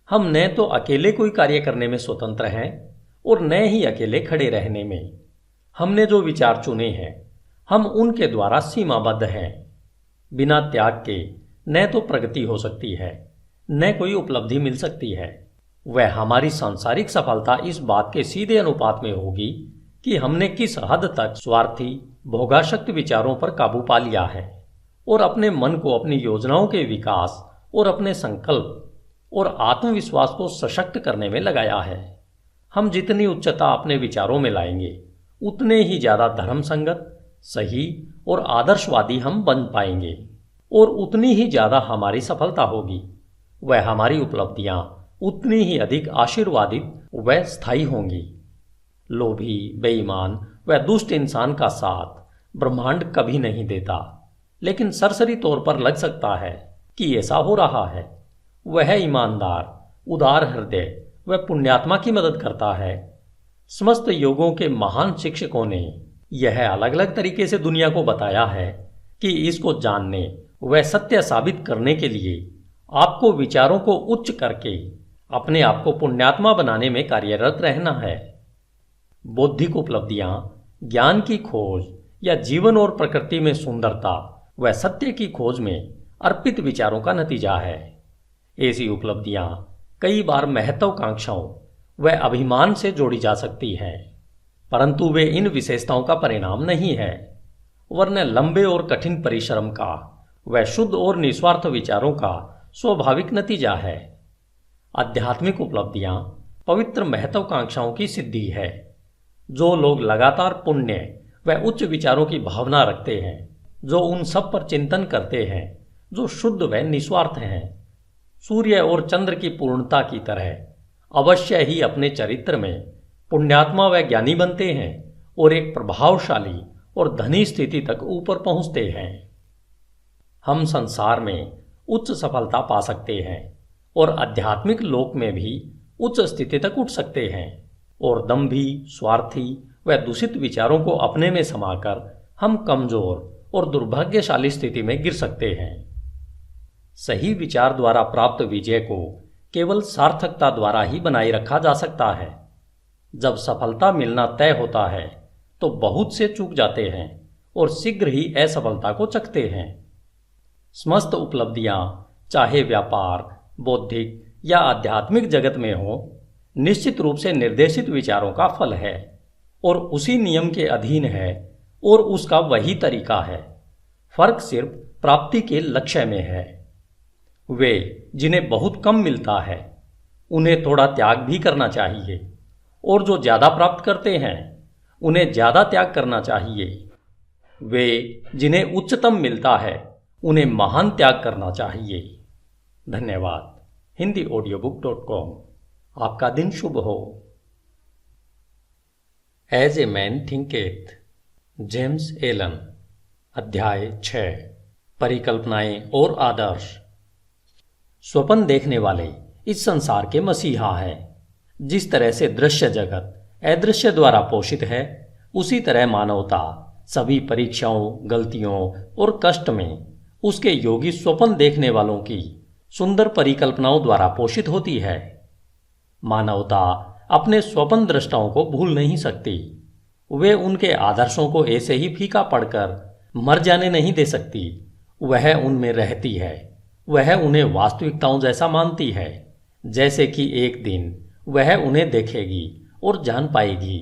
हम न तो अकेले कोई कार्य करने में स्वतंत्र हैं और न ही अकेले खड़े रहने में। हमने जो विचार चुने हैं हम उनके द्वारा सीमाबद्ध हैं। बिना त्याग के न तो प्रगति हो सकती है न कोई उपलब्धि मिल सकती है। वह हमारी सांसारिक सफलता इस बात के सीधे अनुपात में होगी कि हमने किस हद तक स्वार्थी भोगाशक्त विचारों पर काबू पा लिया है और अपने मन को अपनी योजनाओं के विकास और अपने संकल्प और आत्मविश्वास को सशक्त करने में लगाया है। हम जितनी उच्चता अपने विचारों में लाएंगे उतने ही ज्यादा धर्म संगत, सही और आदर्शवादी हम बन पाएंगे और उतनी ही ज़्यादा हमारी सफलता होगी। वह हमारी उपलब्धियां उतनी ही अधिक आशीर्वादित व स्थायी होंगी। लोभी, बेईमान व दुष्ट इंसान का साथ ब्रह्मांड कभी नहीं देता, लेकिन सरसरी तौर पर लग सकता है कि ऐसा हो रहा है। वह ईमानदार, उदार हृदय व पुण्यात्मा की मदद करता है। समस्त योगों के महान शिक्षकों ने यह अलग अलग तरीके से दुनिया को बताया है कि इसको जानने व सत्य साबित करने के लिए आपको विचारों को उच्च करके अपने आप को पुण्यात्मा बनाने में कार्यरत रहना है। बौद्धिक उपलब्धियां ज्ञान की खोज या जीवन और प्रकृति में सुंदरता व सत्य की खोज में अर्पित विचारों का नतीजा है। ऐसी उपलब्धियां कई बार महत्वाकांक्षाओं व अभिमान से जोड़ी जा सकती हैं, परंतु वे इन विशेषताओं का परिणाम नहीं है, वरन लंबे और कठिन परिश्रम का व शुद्ध और निस्वार्थ विचारों का स्वाभाविक नतीजा है। आध्यात्मिक उपलब्धियां पवित्र महत्वाकांक्षाओं की सिद्धि है। जो लोग लगातार पुण्य व उच्च विचारों की भावना रखते हैं, जो उन सब पर चिंतन करते हैं जो शुद्ध व निस्वार्थ हैं, सूर्य और चंद्र की पूर्णता की तरह अवश्य ही अपने चरित्र में पुण्यात्मा व ज्ञानी बनते हैं और एक प्रभावशाली और धनी स्थिति तक ऊपर पहुंचते हैं। हम संसार में उच्च सफलता पा सकते हैं और आध्यात्मिक लोक में भी उच्च स्थिति तक उठ सकते हैं, और दंभी, स्वार्थी व दूषित विचारों को अपने में समाकर हम कमजोर और दुर्भाग्यशाली स्थिति में गिर सकते हैं। सही विचार द्वारा प्राप्त विजय को केवल सार्थकता द्वारा ही बनाए रखा जा सकता है। जब सफलता मिलना तय होता है तो बहुत से चूक जाते हैं और शीघ्र ही असफलता को चखते हैं। समस्त उपलब्धियां चाहे व्यापार, बौद्धिक या आध्यात्मिक जगत में हो, निश्चित रूप से निर्देशित विचारों का फल है और उसी नियम के अधीन है और उसका वही तरीका है। फर्क सिर्फ प्राप्ति के लक्ष्य में है। वे जिन्हें बहुत कम मिलता है उन्हें थोड़ा त्याग भी करना चाहिए, और जो ज्यादा प्राप्त करते हैं उन्हें ज्यादा त्याग करना चाहिए। वे जिन्हें उच्चतम मिलता है उन्हें महान त्याग करना चाहिए। धन्यवाद। HindiAudiobook.com। आपका दिन शुभ हो। As a man thinketh, James Allen. अध्याय 6। परिकल्पनाएं और आदर्श। स्वप्न देखने वाले इस संसार के मसीहा हैं। जिस तरह से दृश्य जगत अदृश्य द्वारा पोषित है, उसी तरह मानवता सभी परीक्षाओं, गलतियों और कष्ट में उसके योगी स्वप्न देखने वालों की सुंदर परिकल्पनाओं द्वारा पोषित होती है। मानवता अपने स्वप्न दृष्टाओं को भूल नहीं सकती। वे उनके आदर्शों को ऐसे ही फीका पड़कर मर जाने नहीं दे सकती। वह उनमें रहती है। वह उन्हें वास्तविकताओं जैसा मानती है, जैसे कि एक दिन वह उन्हें देखेगी और जान पाएगी।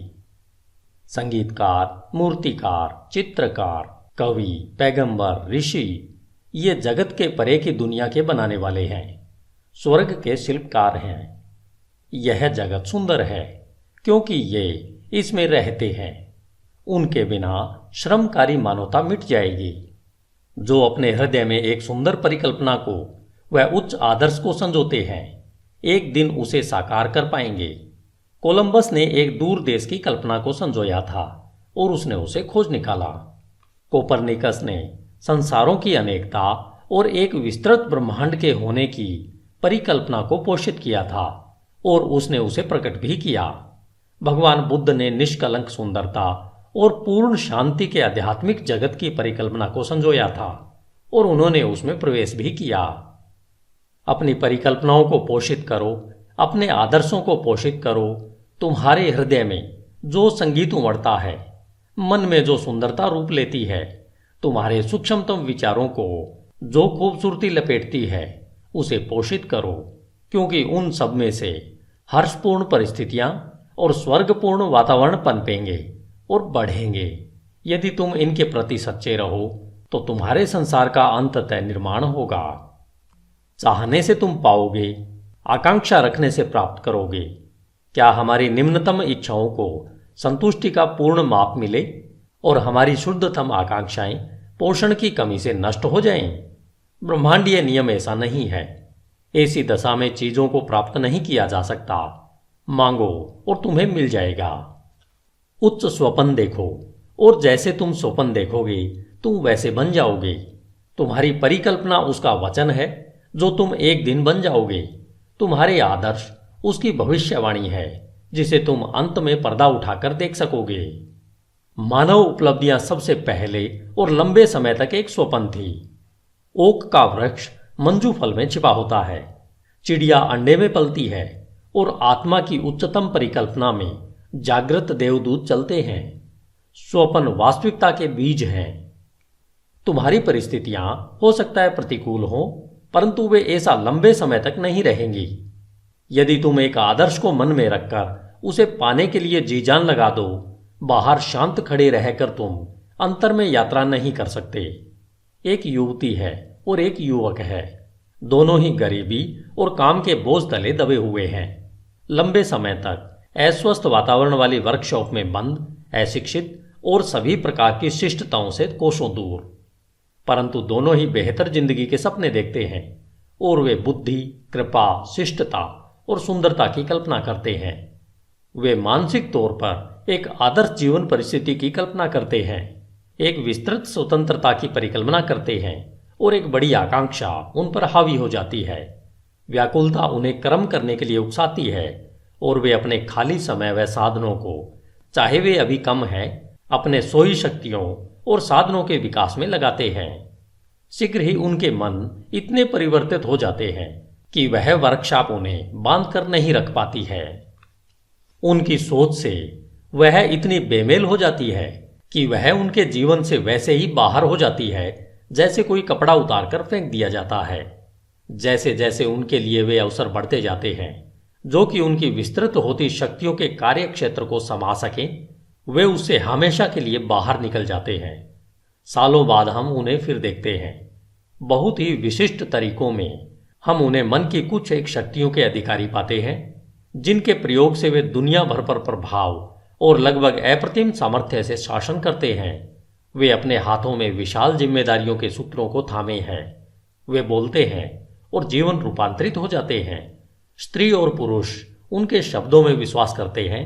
संगीतकार, मूर्तिकार, चित्रकार, कवि, पैगंबर, ऋषि ये जगत के परे की दुनिया के बनाने वाले हैं, स्वर्ग के शिल्पकार हैं। यह जगत सुंदर है क्योंकि ये इसमें रहते हैं। उनके बिना श्रमकारी मानवता मिट जाएगी। जो अपने हृदय में एक सुंदर परिकल्पना को व उच्च आदर्श को संजोते हैं, एक दिन उसे साकार कर पाएंगे। कोलंबस ने एक दूर देश की कल्पना को संजोया था और उसने उसे खोज निकाला। कोपरनिकस ने संसारों की अनेकता और एक विस्तृत ब्रह्मांड के होने की परिकल्पना को पोषित किया था और उसने उसे प्रकट भी किया। भगवान बुद्ध ने निष्कलंक सुंदरता और पूर्ण शांति के आध्यात्मिक जगत की परिकल्पना को संजोया था और उन्होंने उसमें प्रवेश भी किया। अपनी परिकल्पनाओं को पोषित करो, अपने आदर्शों को पोषित करो। तुम्हारे हृदय में जो संगीत उमड़ता है, मन में जो सुंदरता रूप लेती है, तुम्हारे सूक्ष्मतम विचारों को जो खूबसूरती लपेटती है, उसे पोषित करो, क्योंकि उन सब में से हर्षपूर्ण परिस्थितियां और स्वर्गपूर्ण वातावरण पनपेंगे और बढ़ेंगे। यदि तुम इनके प्रति सच्चे रहो तो तुम्हारे संसार का अंततः निर्माण होगा। चाहने से तुम पाओगे, आकांक्षा रखने से प्राप्त करोगे। क्या हमारी निम्नतम इच्छाओं को संतुष्टि का पूर्ण माप मिले और हमारी शुद्धतम आकांक्षाएं पोषण की कमी से नष्ट हो जाएं। ब्रह्मांडीय नियम ऐसा नहीं है। ऐसी दशा में चीजों को प्राप्त नहीं किया जा सकता। मांगो और तुम्हें मिल जाएगा। उच्च स्वप्न देखो और जैसे तुम स्वप्न देखोगे तुम वैसे बन जाओगे। तुम्हारी परिकल्पना उसका वचन है जो तुम एक दिन बन जाओगे। तुम्हारे आदर्श उसकी भविष्यवाणी है जिसे तुम अंत में पर्दा उठाकर देख सकोगे। मानव उपलब्धियां सबसे पहले और लंबे समय तक एक स्वप्न थी। ओक का वृक्ष मंजू फल में छिपा होता है, चिड़िया अंडे में पलती है और आत्मा की उच्चतम परिकल्पना में जागृत देवदूत चलते हैं। स्वप्न वास्तविकता के बीज हैं। तुम्हारी परिस्थितियां हो सकता है प्रतिकूल हों, परंतु वे ऐसा लंबे समय तक नहीं रहेंगी। यदि तुम एक आदर्श को मन में रखकर उसे पाने के लिए जी जान लगा दो, बाहर शांत खड़े रहकर तुम अंतर में यात्रा नहीं कर सकते। एक युवती है और एक युवक है। दोनों ही गरीबी और काम के बोझ तले दबे हुए हैं। लंबे समय तक अस्वस्थ वातावरण वाली वर्कशॉप में बंद, अशिक्षित और सभी प्रकार की शिष्टताओं से कोसों दूर। परंतु दोनों ही बेहतर जिंदगी के सपने देखते हैं और वे बुद्धि, कृपा, शिष्टता और सुंदरता की कल्पना करते हैं। वे मानसिक तौर पर एक आदर्श जीवन परिस्थिति की कल्पना करते हैं, एक विस्तृत स्वतंत्रता की परिकल्पना करते हैं और एक बड़ी आकांक्षा उन पर हावी हो जाती है। व्याकुलता उन्हें कर्म करने के लिए उकसाती है और वे अपने खाली समय व साधनों को, चाहे वे अभी कम है, अपने सोई शक्तियों और साधनों के विकास में लगाते हैं। शीघ्र ही उनके मन इतने परिवर्तित हो जाते हैं कि वह वर्कशॉप उन्हें बांध कर नहीं रख पाती है। उनकी सोच से वह इतनी बेमेल हो जाती है कि वह उनके जीवन से वैसे ही बाहर हो जाती है जैसे कोई कपड़ा उतारकर फेंक दिया जाता है। जैसे जैसे उनके लिए वे अवसर बढ़ते जाते हैं जो कि उनकी विस्तृत होती शक्तियों के कार्य क्षेत्र को समा सकें, वे उससे हमेशा के लिए बाहर निकल जाते हैं। सालों बाद हम उन्हें फिर देखते हैं। बहुत ही विशिष्ट तरीकों में हम उन्हें मन की कुछ एक शक्तियों के अधिकारी पाते हैं जिनके प्रयोग से वे दुनिया भर पर प्रभाव और लगभग अप्रतिम सामर्थ्य से शासन करते हैं। वे अपने हाथों में विशाल जिम्मेदारियों के सूत्रों को थामे हैं। वे बोलते हैं और जीवन रूपांतरित हो जाते हैं। स्त्री और पुरुष उनके शब्दों में विश्वास करते हैं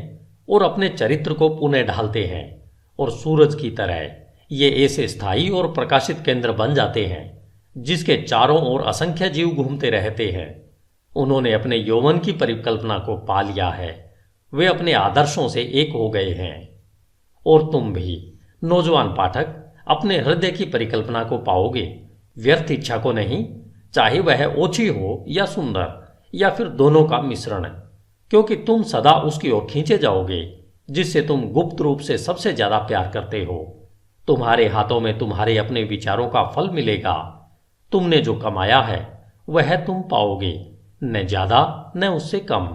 और अपने चरित्र को पुनः ढालते हैं और सूरज की तरह ये ऐसे स्थायी और प्रकाशित केंद्र बन जाते हैं जिसके चारों ओर असंख्य जीव घूमते रहते हैं। उन्होंने अपने यौवन की परिकल्पना को पा लिया है। वे अपने आदर्शों से एक हो गए हैं। और तुम भी नौजवान पाठक अपने हृदय की परिकल्पना को पाओगे, व्यर्थ इच्छा को नहीं, चाहे वह ओछी हो या सुंदर या फिर दोनों का मिश्रण, क्योंकि तुम सदा उसकी ओर खींचे जाओगे जिससे तुम गुप्त रूप से सबसे ज्यादा प्यार करते हो। तुम्हारे हाथों में तुम्हारे अपने विचारों का फल मिलेगा। तुमने जो कमाया है वह तुम पाओगे, न ज्यादा न उससे कम।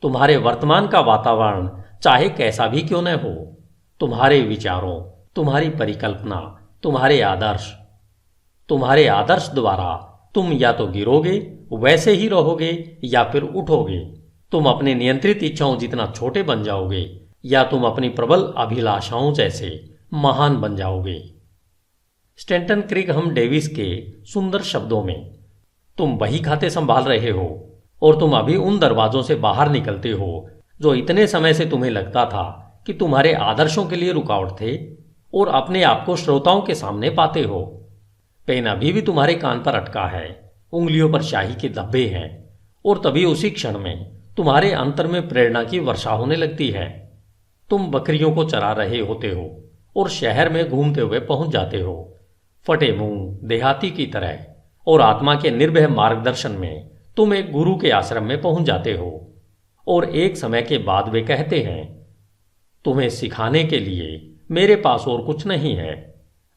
तुम्हारे वर्तमान का वातावरण चाहे कैसा भी क्यों न हो, तुम्हारे विचारों, तुम्हारी परिकल्पना, तुम्हारे आदर्श द्वारा तुम या तो गिरोगे, वैसे ही रहोगे, या फिर उठोगे। तुम अपने नियंत्रित इच्छाओं जितना छोटे बन जाओगे या तुम अपनी प्रबल अभिलाषाओं जैसे महान बन जाओगे। स्टैंटन क्रिगहम डेविस के सुंदर शब्दों में, तुम बही खाते संभाल रहे हो और तुम अभी उन दरवाजों से बाहर निकलते हो जो इतने समय से तुम्हें लगता था कि तुम्हारे आदर्शों के लिए रुकावट थे, और अपने आप को श्रोताओं के सामने पाते हो। पेन अभी भी तुम्हारे कान पर अटका है, उंगलियों पर शाही के धब्बे हैं, और तभी उसी क्षण में तुम्हारे अंतर में प्रेरणा की वर्षा होने लगती है। तुम बकरियों को चरा रहे होते हो और शहर में घूमते हुए पहुंच जाते हो, फटे मुंह देहाती की तरह, और आत्मा के निर्भय मार्गदर्शन में तुम एक गुरु के आश्रम में पहुंच जाते हो। और एक समय के बाद वे कहते हैं, तुम्हें सिखाने के लिए मेरे पास और कुछ नहीं है।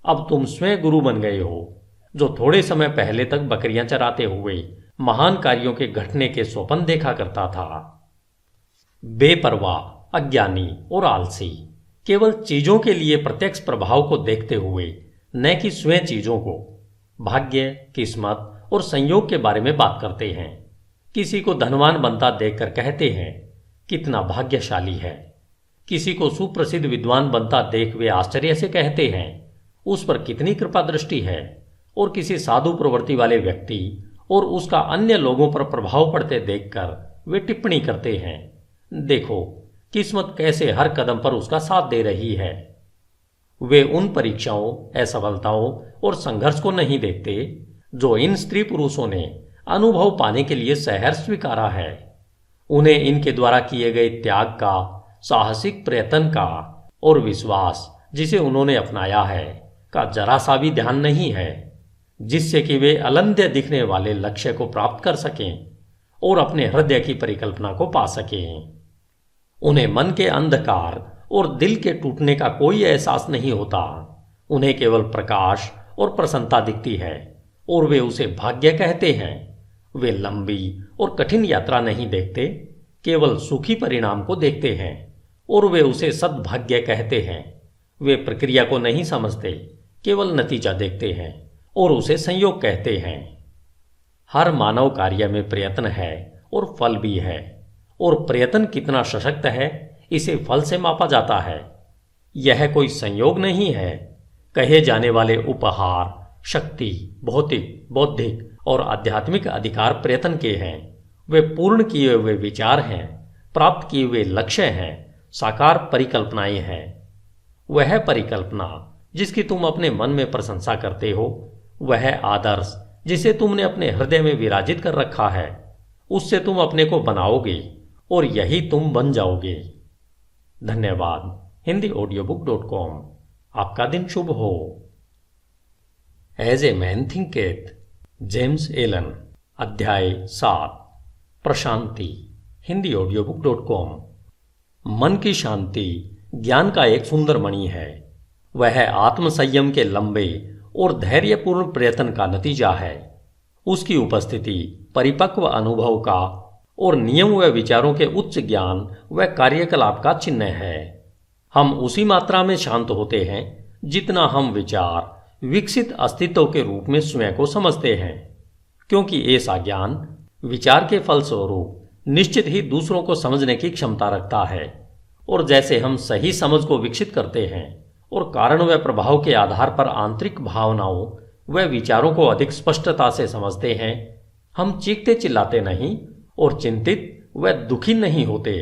अब तुम स्वयं गुरु बन गए हो, जो थोड़े समय पहले तक बकरियां चराते हुए महान कार्यों के घटने के स्वप्न देखा करता था। बेपरवाह, अज्ञानी और आलसी केवल चीजों के लिए प्रत्यक्ष प्रभाव को देखते हुए, न कि स्वयं चीजों को, भाग्य, किस्मत और संयोग के बारे में बात करते हैं। किसी को धनवान बनता देखकर कहते हैं, कितना भाग्यशाली है। किसी को सुप्रसिद्ध विद्वान बनता देख वे आश्चर्य से कहते हैं, उस पर कितनी कृपा दृष्टि है। और किसी साधु प्रवृत्ति वाले व्यक्ति और उसका अन्य लोगों पर प्रभाव पड़ते देखकर वे टिप्पणी करते हैं, देखो किस्मत कैसे हर कदम पर उसका साथ दे रही है। वे उन परीक्षाओं, असफलताओं और संघर्ष को नहीं देखते जो इन स्त्री पुरुषों ने अनुभव पाने के लिए सहर्ष स्वीकारा है। उन्हें इनके द्वारा किए गए त्याग का, साहसिक प्रयत्न का और विश्वास जिसे उन्होंने अपनाया है का जरा सा भी ध्यान नहीं है, जिससे कि वे अलंध्य दिखने वाले लक्ष्य को प्राप्त कर सकें और अपने हृदय की परिकल्पना को पा सकें। उन्हें मन के अंधकार और दिल के टूटने का कोई एहसास नहीं होता। उन्हें केवल प्रकाश और प्रसन्नता दिखती है और वे उसे भाग्य कहते हैं। वे लंबी और कठिन यात्रा नहीं देखते, केवल सुखी परिणाम को देखते हैं और वे उसे सद्भाग्य कहते हैं। वे प्रक्रिया को नहीं समझते, केवल नतीजा देखते हैं और उसे संयोग कहते हैं। हर मानव कार्य में प्रयत्न है और फल भी है, और प्रयत्न कितना सशक्त है इसे फल से मापा जाता है। यह कोई संयोग नहीं है। कहे जाने वाले उपहार, शक्ति, भौतिक, बौद्धिक और आध्यात्मिक अधिकार प्रयत्न के हैं। वे पूर्ण किए हुए विचार हैं, प्राप्त किए हुए लक्ष्य हैं, साकार परिकल्पनाएं हैं। वह परिकल्पना जिसकी तुम अपने मन में प्रशंसा करते हो, वह आदर्श जिसे तुमने अपने हृदय में विराजित कर रखा है, उससे तुम अपने को बनाओगे और यही तुम बन जाओगे। धन्यवाद। HindiAudiobook.com। आपका दिन शुभ हो। As a man thinketh, James Allen. अध्याय 7, प्रशांति। HindiAudiobook.com। मन की शांति ज्ञान का एक सुंदर मणि है। वह आत्मसंयम के लंबे और धैर्यपूर्ण प्रयत्न का नतीजा है। उसकी उपस्थिति परिपक्व अनुभव का और नियम व विचारों के उच्च ज्ञान व कार्यकलाप का चिन्ह है। हम उसी मात्रा में शांत होते हैं जितना हम विचार विकसित अस्तित्व के रूप में स्वयं को समझते हैं, क्योंकि ऐसा ज्ञान विचार के फलस्वरूप निश्चित ही दूसरों को समझने की क्षमता रखता है। और जैसे हम सही समझ को विकसित करते हैं और कारण व प्रभाव के आधार पर आंतरिक भावनाओं व विचारों को अधिक स्पष्टता से समझते हैं, हम चीखते चिल्लाते नहीं और चिंतित व दुखी नहीं होते।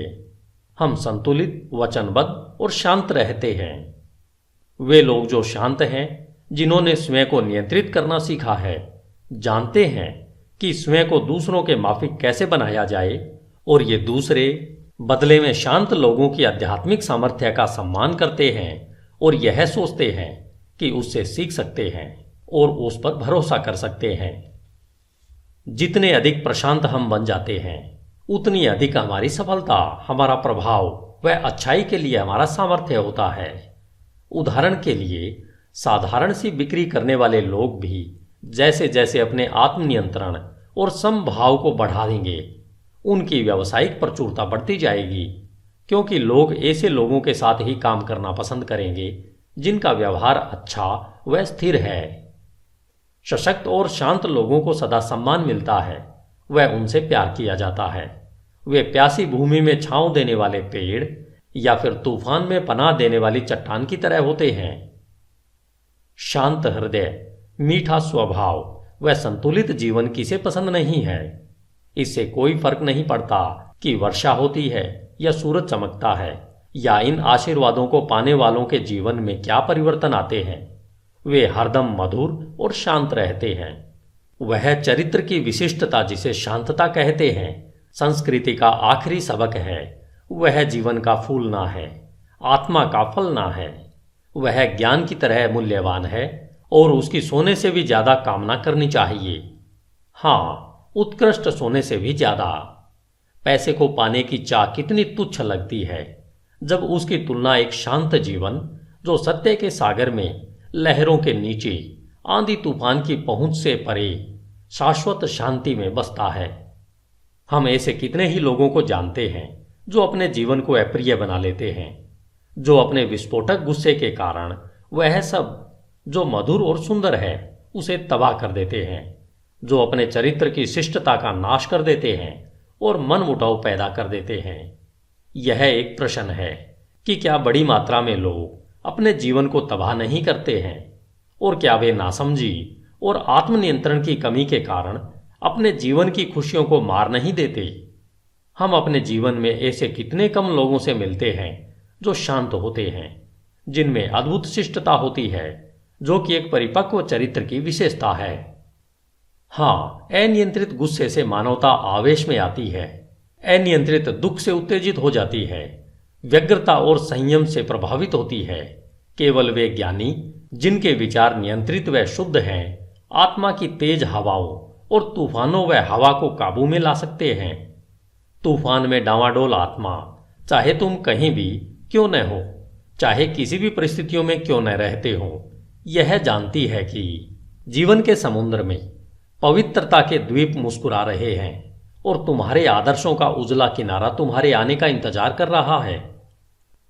हम संतुलित, वचनबद्ध और शांत रहते हैं। वे लोग जो शांत हैं, जिन्होंने स्वयं को नियंत्रित करना सीखा है, जानते हैं कि स्वयं को दूसरों के माफिक कैसे बनाया जाए, और ये दूसरे बदले में शांत लोगों की आध्यात्मिक सामर्थ्य का सम्मान करते हैं और यह सोचते हैं कि उससे सीख सकते हैं और उस पर भरोसा कर सकते हैं। जितने अधिक प्रशांत हम बन जाते हैं, उतनी अधिक हमारी सफलता, हमारा प्रभाव व अच्छाई के लिए हमारा सामर्थ्य होता है। उदाहरण के लिए, साधारण सी बिक्री करने वाले लोग भी जैसे जैसे अपने आत्मनियंत्रण और समभाव को बढ़ा देंगे, उनकी व्यावसायिक प्रचुरता बढ़ती जाएगी, क्योंकि लोग ऐसे लोगों के साथ ही काम करना पसंद करेंगे जिनका व्यवहार अच्छा व स्थिर है। सशक्त और शांत लोगों को सदा सम्मान मिलता है, वह उनसे प्यार किया जाता है। वे प्यासी भूमि में छांव देने वाले पेड़ या फिर तूफान में पनाह देने वाली चट्टान की तरह होते हैं। शांत हृदय, मीठा स्वभाव व संतुलित जीवन किसे पसंद नहीं है। इससे कोई फर्क नहीं पड़ता कि वर्षा होती है या सूरज चमकता है, या इन आशीर्वादों को पाने वालों के जीवन में क्या परिवर्तन आते हैं। वे हरदम मधुर और शांत रहते हैं। वह चरित्र की विशिष्टता जिसे शांतता कहते हैं, संस्कृति का आखिरी सबक है। वह जीवन का फूलना है, आत्मा का फलना है। वह ज्ञान की तरह मूल्यवान है और उसकी सोने से भी ज्यादा कामना करनी चाहिए। हाँ, उत्कृष्ट सोने से भी ज्यादा। पैसे को पाने की चाह कितनी तुच्छ लगती है जब उसकी तुलना एक शांत जीवन, जो सत्य के सागर में लहरों के नीचे आंधी तूफान की पहुंच से परे शाश्वत शांति में बसता है। हम ऐसे कितने ही लोगों को जानते हैं जो अपने जीवन को अप्रिय बना लेते हैं, जो अपने विस्फोटक गुस्से के कारण वह सब जो मधुर और सुंदर है उसे तबाह कर देते हैं, जो अपने चरित्र की शिष्टता का नाश कर देते हैं और मनमुटाव पैदा कर देते हैं। यह एक प्रश्न है कि क्या बड़ी मात्रा में लोग अपने जीवन को तबाह नहीं करते हैं, और क्या वे नासमझी और आत्मनियंत्रण की कमी के कारण अपने जीवन की खुशियों को मार नहीं देते। हम अपने जीवन में ऐसे कितने कम लोगों से मिलते हैं जो शांत होते हैं, जिनमें अद्भुत शिष्टता होती है, जो कि एक परिपक्व चरित्र की विशेषता है। हाँ, अनियंत्रित गुस्से से मानवता आवेश में आती है, अनियंत्रित दुख से उत्तेजित हो जाती है, व्यग्रता और संयम से प्रभावित होती है। केवल वे ज्ञानी जिनके विचार नियंत्रित व शुद्ध हैं, आत्मा की तेज हवाओं और तूफानों व हवा को काबू में ला सकते हैं। तूफान में डांवाडोल आत्मा, चाहे तुम कहीं भी क्यों न हो, चाहे किसी भी परिस्थितियों में क्यों न रहते हो, यह जानती है कि जीवन के समुद्र में पवित्रता के द्वीप मुस्कुरा रहे हैं और तुम्हारे आदर्शों का उजला किनारा तुम्हारे आने का इंतजार कर रहा है।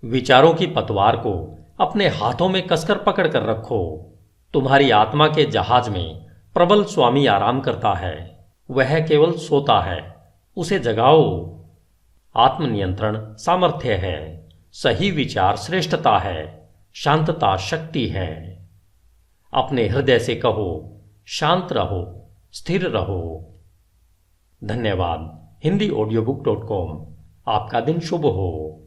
विचारों की पतवार को अपने हाथों में कसकर पकड़ कर रखो। तुम्हारी आत्मा के जहाज में प्रबल स्वामी आराम करता है, वह केवल सोता है, उसे जगाओ। आत्मनियंत्रण सामर्थ्य है, सही विचार श्रेष्ठता है, शांतता शक्ति है। अपने हृदय से कहो, शांत रहो, स्थिर रहो। धन्यवाद। HindiAudiobook.com। आपका दिन शुभ हो।